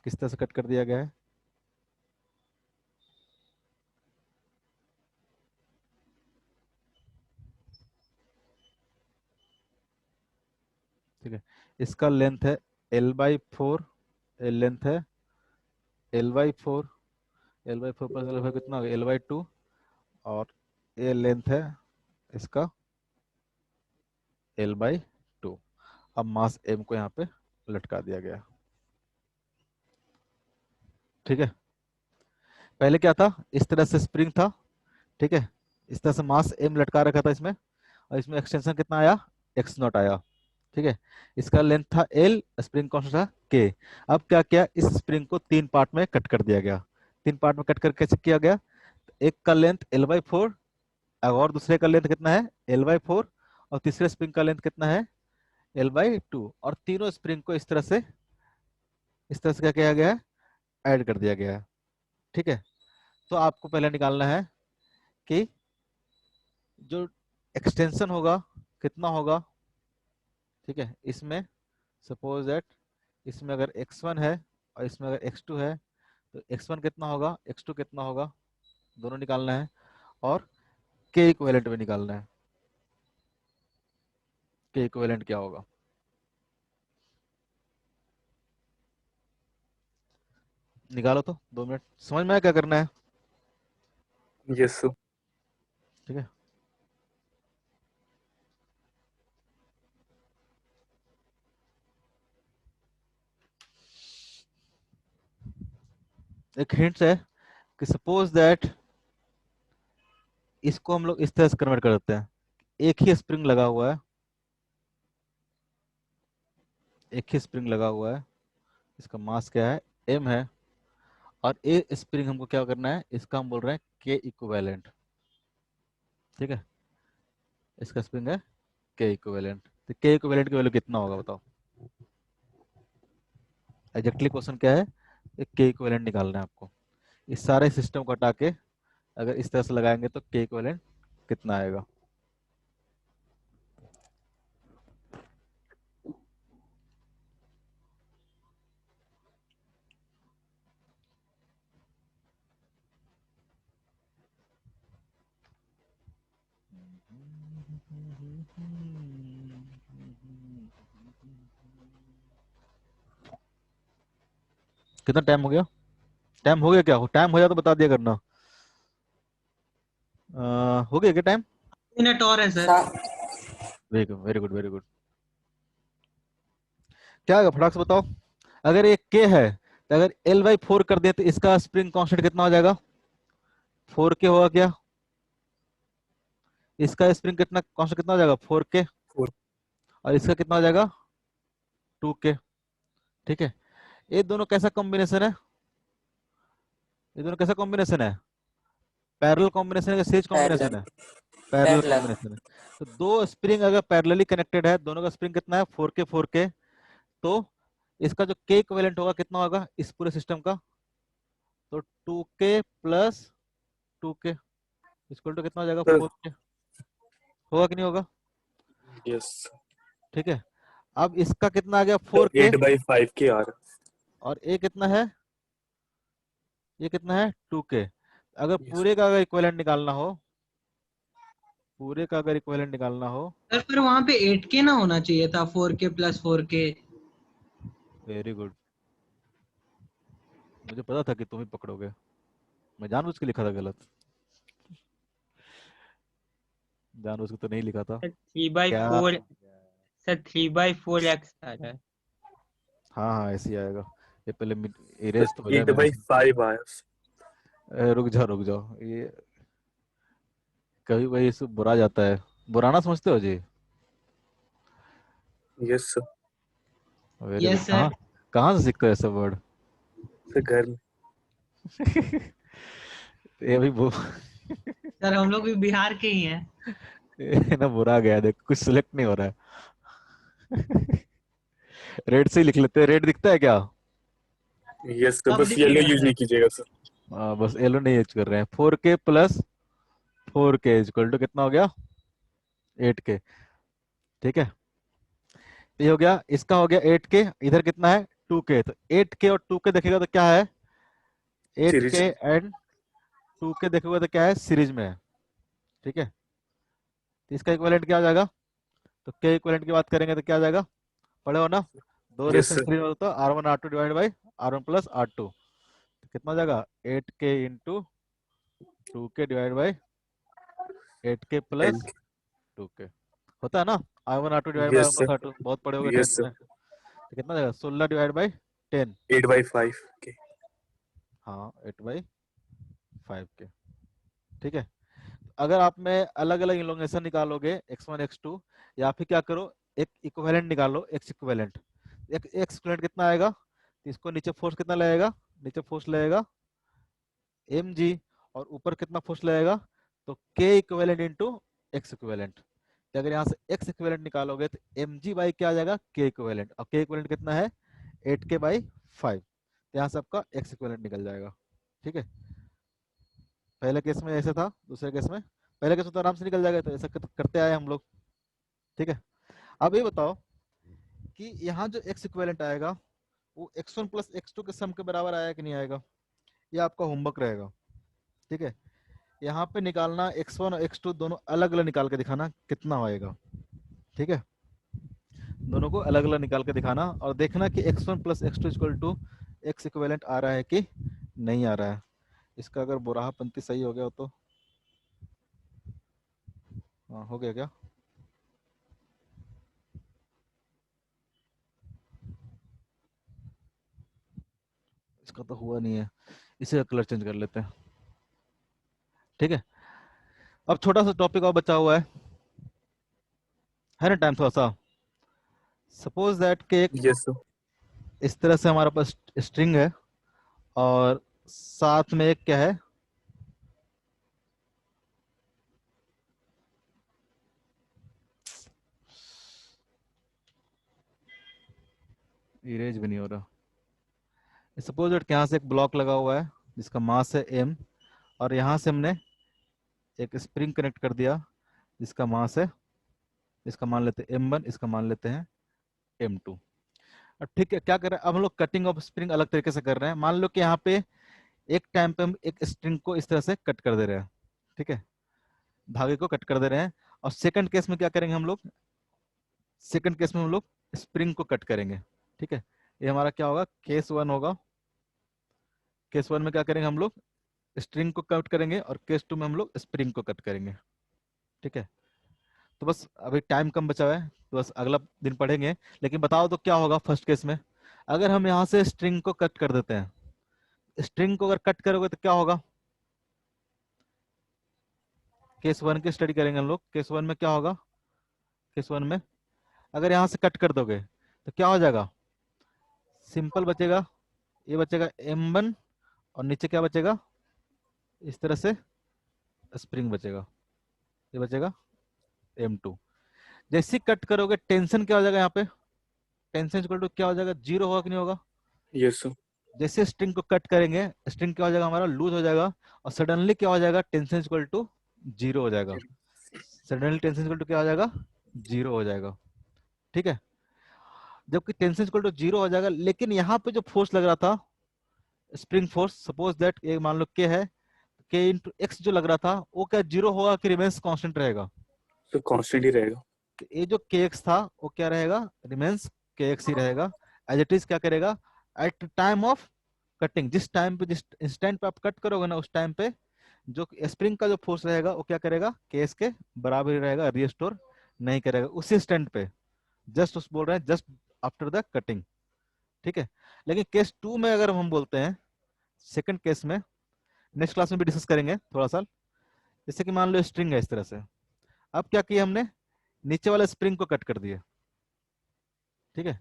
किस तरह से कट कर दिया गया है, ठीक है, इसका लेंथ है l/4, लेंथ है l/4, l/4 प्लस l/4 कितना हो गया, l/2, और ये लेंथ है इसका l/2। अब मास m को यहाँ पे लटका दिया गया। ठीक है, पहले क्या था, इस तरह से स्प्रिंग था, ठीक है, इस तरह से मास m लटका रखा था इसमें, और इसमें एक्सटेंशन कितना आया, x नॉट आया। ठीक है, इसका लेंथ था l, स्प्रिंग कांस्टेंट था k। अब क्या किया, इस स्प्रिंग को तीन पार्ट में कट कर दिया गया। तीन पार्ट में कट कर कैसे किया गया, एक का लेंथ l/4, और दूसरे का लेंथ कितना है l/4, और तीसरे स्प्रिंग का लेंथ कितना है l/2, और तीनों स्प्रिंग को इस तरह से क्या किया गया है, ऐड कर दिया गया है। ठीक है, तो आपको पहले निकालना है कि जो एक्सटेंशन होगा कितना होगा। ठीक है, इसमें सपोज दैट इसमें अगर x1 है और इसमें अगर x2 है, तो x1 कितना होगा, x2 कितना होगा, दोनों निकालना है, और k इक्विवेलेंट भी निकालना है, k इक्विवेलेंट क्या होगा। निकालो तो, 2 मिनट, समझ में आया क्या करना है। Yes sir. ठीक है, एक हिंट है कि सपोज दैट इसको हम लोग इस तरह से कन्वर्ट कर देते हैं, एक ही स्प्रिंग लगा हुआ है, एक ही स्प्रिंग लगा हुआ है, इसका मास क्या है, m है, और ए स्प्रिंग हमको क्या करना है, इसका हम बोल रहे हैं के इक्विवेलेंट। ठीक है, इसका स्प्रिंग है के इक्विवेलेंट, तो के इक्विवेलेंट की वैल्यू कितना होगा बताओ। एग्जैक्टली क्वेश्चन क्या है, के इक्विवेलेंट निकालना है आपको। इस सारे सिस्टम को हटा के अगर इस तरह से लगाएंगे तो के इक्विवेलेंट कितना आएगा। कितना टाइम हो गया? टाइम हो गया क्या? टाइम हो जाए तो बता दिया करना। हो गया क्या टाइम? मिनट और है सर। सा- very good, very good, very good. क्या होगा फटाक से बताओ। अगर ये के है तो अगर एल बाई फोर कर दिया तो इसका स्प्रिंग कांस्टेंट कितना हो जाएगा? फोर के होगा क्या? इसका स्प्रिंग कितना कांस्टेंट कितना हो जाएगा? फोर के। फोर। और इसका कितना हो जाएगा? टू के। ठीक है। ये दोनों कैसा कॉम्बिनेशन है? ये दोनों कैसा कॉम्बिनेशन है? पैरेलल कॉम्बिनेशन है या सीरीज कॉम्बिनेशन पैरेलल। है? Parallel parallel. कॉम्बिनेशन है। तो दो स्प्रिंग अगर पैरेलली कनेक्टेड है, दोनों का स्प्रिंग कितना है? फोर के। तो इसका जो के इक्विवेलेंट होगा कितना होगा इस पूरे सिस्टम का? तो टू के प्लस टू के इक्वल टू कितना हो जाएगा? फोर के। होगा कि नहीं होगा? यस। ठीक है। अब इसका कितना आ गया? तो फोर के। 8/5 के आर। और ए कितना है? ये कितना है? टू के। अगर यस। पूरे का अगर इक्विवेलेंट निकालना हो, पूरे का अगर इक्विवेलेंट निकालना हो। सर पर वहां पे 8K ना होना चाहिए था, 4K+4K। Very good. मुझे पता था कि तुम ही पकड़ोगे। मैं जानबूझ के लिखा था गलत। जानबूझ के तो नहीं लिखा था। सर 3/4। क्या? सर 3/4 x आ रहा है। हाँ हाँ, ऐसे ही आएगा। ये पहले इरेज तो हो जाए एट मेरा। बाई फाइव आया। रुक जाओ रुक जाओ, ये कभी कभी इसे बुरा जाता है। बुराना समझते हो जी? Yes sir. Very good. Yes कहाँ? सर। कहाँ से सीखते हो ऐसे वर्ड? सर घर में। ये अभी सर हम लोग भी बिहार के ही हैं। ये ना बुरा गया, देख कुछ सिलेक्ट नहीं हो रहा है। रेड से ही लिख लेते हैं। रेड दिखता है क्या? यस सर, सब बस येलो दिखेगा यूज सर। नहीं कीजिएगा सर। बस एलो नहीं यूज कर रहे हैं। फोर के प्लस फोर के इक्वल टू कितना हो गया? एट के। ठीक है। ये हो गया, इसका हो गया एट के। इधर कितना है? टू के। तो एट के और टू के देखेगा तो क्या है? एट के सीरीज। एंड टू के देखोगे तो क्या है? सीरीज में है। ठीक है। तो इसका इक्विवेलेंट क्या आ जाएगा? तो के इक्विवेलेंट की बात करेंगे तो क्या आ जाएगा? पढ़े हो ना? दो यस रेजिस्टेंस सर। सीरीज में होता है, R1 R2 divide by R1 plus R2। तो कितना हो जाएगा? एट के इंटू टू के डिवाइड बाई एट के टेन। प्लस टू के। होता है ना? R1 R2 divide by yes R1 sir. Plus R2 बहुत पढ़े होगे यस टेंथ सर। में। तो कितना हो जाएगा? 16 डिवाइड बाई 10। 8/5 के। हाँ, 8/5 के। ठीक है। अगर आप में अलग अलग इलोंगेशन निकालोगे x1 x2, या फिर क्या करो, एक इक्विवेलेंट निकालो, x इक्विवेलेंट। एक x इक्विवेलेंट कितना आएगा? तो इसको नीचे फोर्स कितना लगेगा? नीचे फोर्स लगेगा mg। और ऊपर कितना फोर्स लगेगा? तो k equivalent into x equivalent. तो अगर यहाँ से x इक्विवेलेंट निकालोगे तो mg बाई क्या आ जाएगा? k equivalent. और k इक्विवेलेंट कितना है? 8k/5। तो यहाँ से आपका x इक्विवेलेंट निकल जाएगा। ठीक है। पहले केस में ऐसे था, दूसरे केस में, पहले केस में तो आराम से निकल जाएगा, तो ऐसा करते आए हम लोग। ठीक है। अब ये बताओ कि यहाँ जो x इक्विवेलेंट आएगा वो x1 प्लस x2 के सम के बराबर आया कि नहीं आएगा? ये आपका होमवर्क रहेगा। ठीक है। यहाँ पे निकालना x1 और x2 दोनों अलग अलग निकाल के दिखाना कितना आएगा। ठीक है। दोनों को अलग अलग निकाल के दिखाना और देखना कि x1 plus x2 equal to x equivalent आ रहा है कि नहीं आ रहा है। इसका अगर बुराहा पंक्ति सही हो गया हो तो हाँ, हो गया क्या? इसका तो हुआ नहीं है, इसे का कलर चेंज कर लेते हैं। ठीक है। अब छोटा सा टॉपिक और बचा हुआ है ना? टाइम थोड़ा सा। सपोज दैट कि एक यस सर। इस तरह से हमारे पास स्ट्रिंग है और साथ में एक क्या है? इरेज भी नहीं हो रहा। सपोज दैट यहाँ से एक ब्लॉक लगा हुआ है जिसका मास है m, और यहाँ से हमने एक स्प्रिंग कनेक्ट कर दिया जिसका मास है, इसका मान लेते हैं m1, इसका मान लेते हैं m2। अब ठीक है, क्या कर रहे हैं अब हम लोग? कटिंग ऑफ स्प्रिंग अलग तरीके से कर रहे हैं। मान लो कि यहाँ पे एक टाइम पे हम एक स्ट्रिंग को इस तरह से कट कर दे रहे हैं। ठीक है। धागे को कट कर दे रहे हैं और सेकंड केस में क्या करेंगे हम लोग, सेकंड केस में हम लोग स्प्रिंग को कट करेंगे। ठीक है, ये हमारा क्या होगा, केस 1 होगा। केस 1 में क्या करेंगे हम लोग, स्ट्रिंग को कट करेंगे, और केस 2 में हम लोग स्प्रिंग को कट करेंगे। ठीक है, तो बस अभी टाइम कम बचा हुआ है, तो बस अगला दिन पढ़ेंगे। लेकिन बताओ तो क्या होगा फर्स्ट केस में, अगर हम यहाँ से स्ट्रिंग को कट कर देते हैं, स्ट्रिंग को अगर कट करोगे तो क्या होगा, केस 1 की स्टडी करेंगे हम लोग। केस 1 में क्या होगा, केस 1 में अगर यहाँ से कट कर दोगे तो क्या हो जाएगा, सिंपल बचेगा, ये बचेगा M1, और नीचे क्या बचेगा, इस तरह से स्प्रिंग बचेगा, ये बचेगा M2। जैसे ही कट करोगे टेंशन क्या हो जाएगा, यहाँ पे टेंशन इक्वल टू क्या हो जाएगा, 0 होगा कि नहीं होगा। Yes sir. जैसे स्ट्रिंग को कट करेंगे, स्ट्रिंग क्या हो जाएगा हमारा, लूज हो जाएगा, और सडनली क्या हो जाएगा, टेंशन इक्वल टू 0 हो जाएगा। सडनली टेंशन इक्वल टू क्या हो जाएगा, 0 हो जाएगा। ठीक है, जबकि टेंशन इक्वल टू 0 हो जाएगा, लेकिन यहाँ पे जो फोर्स लग रहा था, स्प्रिंग फोर्स, सपोज दैट ये मान लो के है, के इंटू एक्स जो लग रहा था वो क्या 0 होगा कि रिमेंस कांस्टेंट रहेगा। तो कांस्टेंट ही रहेगा। तो ये जो के एक्स था वो क्या रहेगा, रिमेंस के एक्स ही रहेगा। एज इट इज क्या करेगा, एट टाइम ऑफ कटिंग, जिस टाइम पे, जिस इंस्टेंट पे आप कट करोगे ना, उस टाइम पे जो स्प्रिंग का जो फोर्स रहेगा वो क्या करेगा, केस के बराबर ही रहेगा, रिस्टोर नहीं करेगा उसी इंस्टेंट पे, जस्ट उस बोल रहे हैं जस्ट आफ्टर द कटिंग। ठीक है, लेकिन केस 2 में अगर हम बोलते हैं, सेकंड केस में नेक्स्ट क्लास में भी डिस्कस करेंगे थोड़ा सा। जैसे कि मान लो स्ट्रिंग है इस तरह से, अब क्या किया हमने, नीचे वाला स्प्रिंग को कट कर दिया। ठीक है,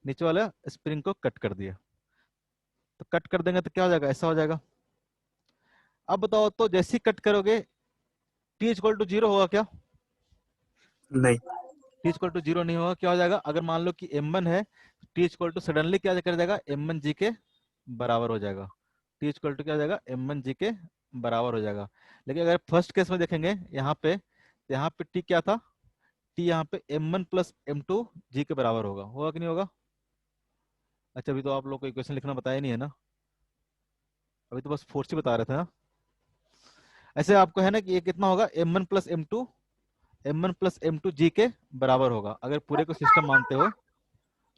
नीचे वाला स्प्रिंग को कट कर दिया, तो कट कर देंगे तो क्या हो जाएगा, ऐसा हो जाएगा। अब बताओ तो जैसे ही कट करोगे टी इक्वल टू 0 होगा क्या, नहीं। टी इक्वल टू 0 नहीं होगा। क्या हो जाएगा, अगर मान लो कि M1 है, टी इक्वल टू सडनली क्या कर जाएगा, M1 जी के बराबर हो जाएगा। टी इक्वल टू क्या हो जाएगा, M1 जी के बराबर हो जाएगा। लेकिन अगर फर्स्ट केस में देखेंगे यहाँ पे, तो यहाँ पे टी क्या था, टी यहाँ पे M1 प्लस M2 जी के बराबर होगा, होगा कि नहीं होगा। अच्छा, अभी तो आप लोग को इक्वेशन लिखना बताया नहीं है ना, अभी तो बस फोर्स ही बता रहे थे ना। ऐसे आपको है ना कि ये कितना होगा, M1 plus M2, M1 plus M2 जी के बराबर होगा, अगर पूरे को सिस्टम मानते हो।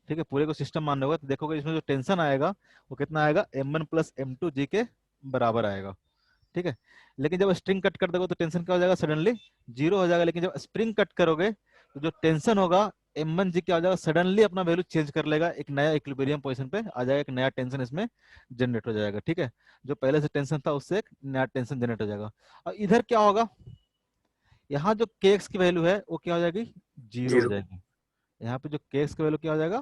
ठीक है, पूरे को सिस्टम मानने होगा तो देखोगे इसमें जो टेंशन आएगा वो कितना आएगा, M1 प्लस M2 जी के बराबर आएगा। ठीक है, लेकिन जब स्ट्रिंग कट कर दोगे तो टेंशन क्या हो जाएगा, सडनली 0 हो जाएगा। लेकिन जब स्प्रिंग कट करोगे तो जो टेंशन होगा M1 जी क्या हो जाएगा, सडनली अपना वैल्यू चेंज कर लेगा, एक नया इक्विलिब्रियम पोजीशन पे आ जाएगा, एक नया टेंशन इसमें जनरेट हो जाएगा। ठीक है, जो पहले से टेंशन था उससे एक नया टेंशन जनरेट हो जाएगा। और इधर क्या होगा, यहाँ जो के एक्स की वैल्यू है वो क्या हो जाएगी, 0 हो 0। जाएगी। यहाँ पे जो के एक्स की वैल्यू क्या हो जाएगा,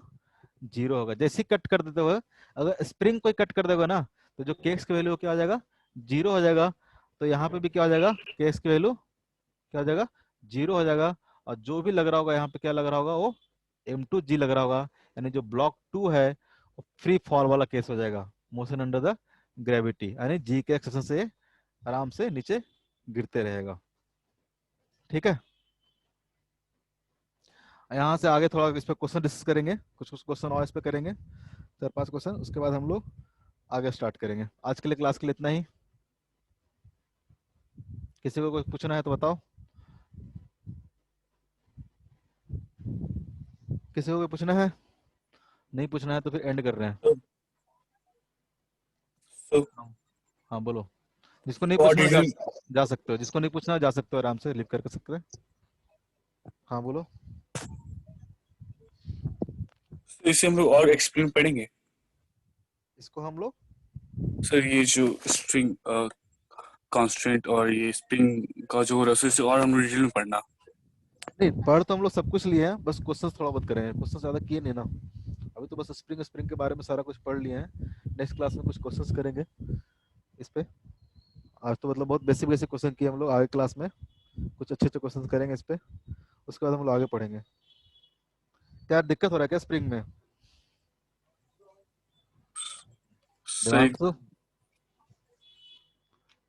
0 होगा। जैसे ही कट कर देते हो, अगर स्प्रिंग को कट कर दोगे ना, तो जो के एक्स की वैल्यू क्या हो जाएगा, 0 हो जाएगा। तो यहाँ पे भी क्या हो जाएगा, के एक्स की वैल्यू क्या हो जाएगा, 0 हो जाएगा। और जो भी लग रहा होगा यहाँ पे क्या लग रहा होगा, वो M2G लग रहा होगा, यानी जो ब्लॉक 2 है वो फ्री फॉल वाला केस हो जाएगा, मोशन अंडर द ग्रेविटी, यानी जी के एक्सेशन से आराम से नीचे गिरते रहेगा। ठीक है, यहाँ से आगे थोड़ा इस पे क्वेश्चन डिस्कस करेंगे, कुछ कुछ क्वेश्चन और इस पे करेंगे, 4-5 क्वेश्चन, उसके बाद हम लोग आगे स्टार्ट करेंगे। आज के लिए क्लास के लिए इतना ही। किसी को कोई पूछना है तो बताओ, किसी को कोई पूछना है, नहीं पूछना है तो फिर एंड कर रहे हैं। So हाँ बोलो, जिसको नहीं what पूछना do हो you जा सकते हो, जिसको नहीं पूछना हो जा सकते हो, आराम से लिख कर सकते हैं। हाँ बोलो। तो इसे हम लोग और एक्सप्लेन पढ़ेंगे इसको हम लोग सर, ये जो स्ट्रिंग कांस्टेंट और ये स्प्रिंग का जो रस से और हम डिटेल में पढ़ना। नहीं, पढ़ तो हम लोग सब कुछ लिए हैं, बस क्वेश्चन थोड़ा बहुत करें, क्वेश्चन ज्यादा किए नहीं ना। अभी तो बस स्प्रिंग स्प्रिंग के बारे में सारा कुछ पढ़ लिए हैं, नेक्स्ट क्लास में कुछ क्वेश्चंस करेंगे इस पे। आज तो मतलब बहुत बेसिक बेसिक क्वेश्चन किए हम लोग, आगे क्लास में कुछ अच्छे अच्छे क्वेश्चन करेंगे इस पे, उसके बाद हम लोग आगे पढ़ेंगे। क्या दिक्कत हो रहा है क्या स्प्रिंग में, सर देवांशु,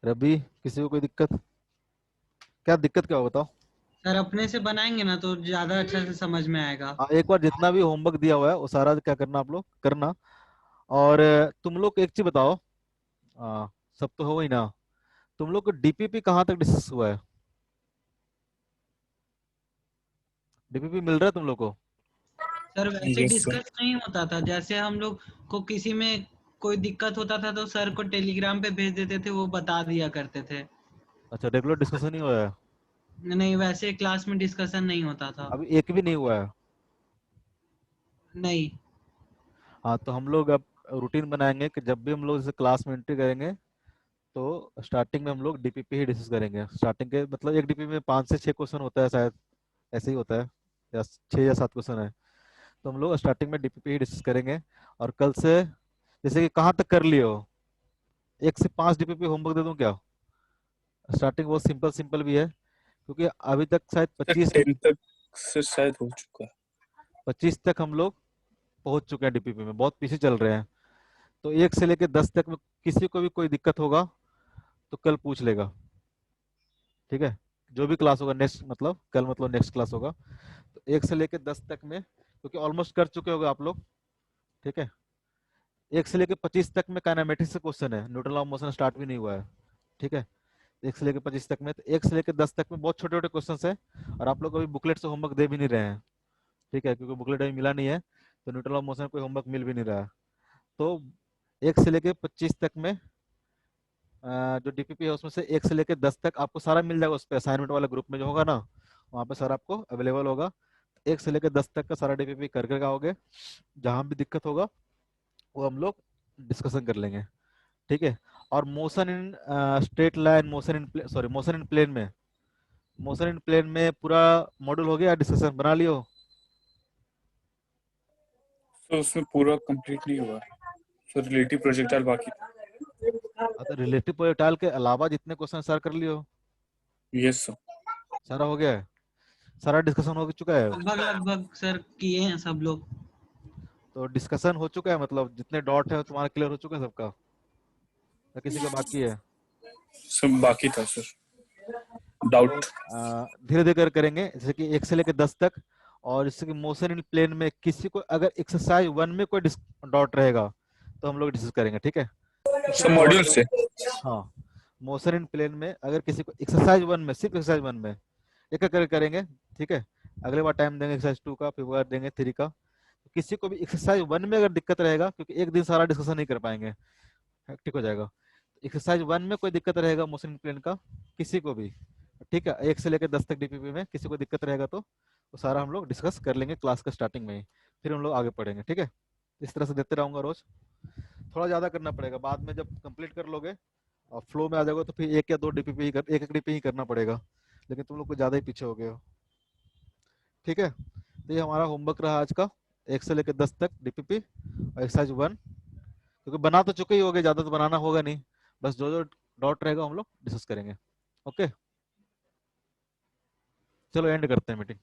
रवि, किसी को कोई दिक्कत, क्या दिक्कत क्या हो बताओ। सर अपने से बनाएंगे ना तो ज्यादा अच्छे से समझ में आएगा। हाँ, एक बार जितना भी होमवर्क दिया हुआ है वो सारा क्या करना, आप लोग करना। और तुम लोग एक चीज बताओ, सब तो हो ही ना, तुम लोग को डीपीपी कहाँ तक डिस्कस हुआ है, डीपीपी मिल रहा है तुम लोग को? सर वैसे यस सर। डिस्कस नहीं होता था, जैसे हम लोग को किसी में कोई दिक्कत होता था तो सर को टेलीग्राम पे भेज देते थे, वो बता दिया करते थे। अच्छा, रेगुलर डिस्कशन नहीं हुआ है? नहीं, वैसे क्लास में डिस्कशन नहीं होता था। अभी एक भी नहीं हुआ है? नहीं। हाँ, तो हम लोग अब रूटीन बनाएंगे कि जब भी हम लोग जैसे क्लास में एंट्री करेंगे तो स्टार्टिंग में हम लोग डीपीपी ही डिस्कस करेंगे। स्टार्टिंग के मतलब एक डीपीपी में 5 से 6 क्वेश्चन होता है शायद, ऐसे ही होता है, या 6 या 7 क्वेश्चन है। तो हम लोग स्टार्टिंग में डीपीपी ही डिस्कस करेंगे। और कल से जैसे कि कहाँ तक कर लिए हो, 1 से 5 डीपीपी होमवर्क दे दूं क्या? स्टार्टिंग बहुत सिंपल सिंपल भी है, क्योंकि अभी तक शायद सर 25 10 तक से शायद हो चुका है। 25 तक हम लोग पहुंच चुके हैं डीपीपी में, बहुत पीछे चल रहे हैं। तो 1 से लेकर 10 तक में किसी को भी कोई दिक्कत होगा तो कल पूछ लेगा, ठीक है? जो भी क्लास होगा नेक्स्ट, मतलब कल मतलब नेक्स्ट क्लास होगा, तो 1 से लेकर 10 तक में, क्योंकि ऑलमोस्ट कर चुके होगे आप लोग, ठीक है? 1 से लेकर 25 तक में काइनेमेटिक्स से क्वेश्चन है, Newton law of motion start भी नहीं हुआ है, ठीक है? 1 से लेकर 25 तक में, तो 1 से लेकर 10 तक में बहुत छोटे छोटे क्वेश्चन है। और आप लोग अभी बुकलेट से होमवर्क दे भी नहीं रहे हैं, ठीक है? क्योंकि बुकलेट अभी मिला नहीं है, तो न्यूटन लॉ ऑफ मोशन कोई होमवर्क मिल भी नहीं रहा है। तो 1 से लेकर 25 तक में जो डीपीपी है उसमें से 1 से लेकर 10 तक आपको सारा मिल जाएगा, उस पर असाइनमेंट वाला ग्रुप में जो होगा ना, वहाँ पे सर आपको अवेलेबल होगा। 1 से लेकर 10 तक का सारा डीपीपी कर कर आओगे, जहाँ भी दिक्कत होगा वो हम लोग डिस्कशन कर लेंगे, ठीक है? और motion in straight line, motion in sorry motion in plane में, मोशन इन प्लेन में पूरा मॉड्यूल हो गया, डिस्कशन बना लियो? तो उसमें पूरा कंप्लीट नहीं हुआ। सो रिलेटिव प्रोजेक्टाइल बाकी था। तो रिलेटिव प्रोजेक्टाइल के अलावा जितने क्वेश्चन सर कर लियो, यस सर। सारा हो गया है, सारा डिस्कशन हो चुका है। लगभग लगभग सर किए हैं सब लोग। तो डिस्कशन हो चुका है, मतलब जितने डॉट है तुम्हारा क्लियर हो चुका है सबका, या किसी का बाकी है? सब बाकी था सर। तो डाउट। धीरे धीरे कर करेंगे, जैसे कि 1 से लेकर 10 तक। और जैसे कि मोशन इन प्लेन में किसी को अगर एक्सरसाइज 1 में कोई डाउट रहेगा तो हम लोग डिस्कस करेंगे, ठीक है? किसी सब को डाउट, मॉड्यूल से। हाँ, मोशन इन प्लेन में अगर किसी को एक्सरसाइज 1 में, सिर्फ एक्सरसाइज 1 में एक एक करके करेंगे, ठीक है? अगले बार टाइम देंगे एक्सरसाइज 2 का, फिर बार देंगे 3 का। तो किसी को भी एक्सरसाइज 1 में अगर दिक्कत रहेगा, क्योंकि एक दिन सारा डिस्कशन नहीं कर पाएंगे, हेक्टिक हो जाएगा। एक्सरसाइज 1 में कोई दिक्कत रहेगा मोशन इन प्लेन का, किसी को भी, ठीक है? 1 से लेकर 10 तक डीपीपी में किसी को दिक्कत रहेगा तो वो सारा हम लोग डिस्कस कर लेंगे क्लास का स्टार्टिंग में ही, फिर हम लोग आगे पढ़ेंगे, ठीक है? इस तरह से देते रहूंगा रोज। थोड़ा ज्यादा करना पड़ेगा, बाद में जब कंप्लीट कर लोगे और फ्लो में आ जाओगे तो फिर 1 या 2 डीपीपी ही एक एक डीपी ही करना पड़ेगा, लेकिन तुम लोग कुछ ज्यादा ही पीछे हो गए हो, ठीक है? तो ये हमारा होमवर्क रहा आज का, 1 से लेकर 10 तक डीपीपी और एक्सरसाइज 1। क्योंकि बना तो चुके ही होगे, ज्यादा तो बनाना होगा नहीं, बस जो जो डॉट रहेगा हम लोग डिस्कस करेंगे। ओके, चलो एंड करते हैं मीटिंग।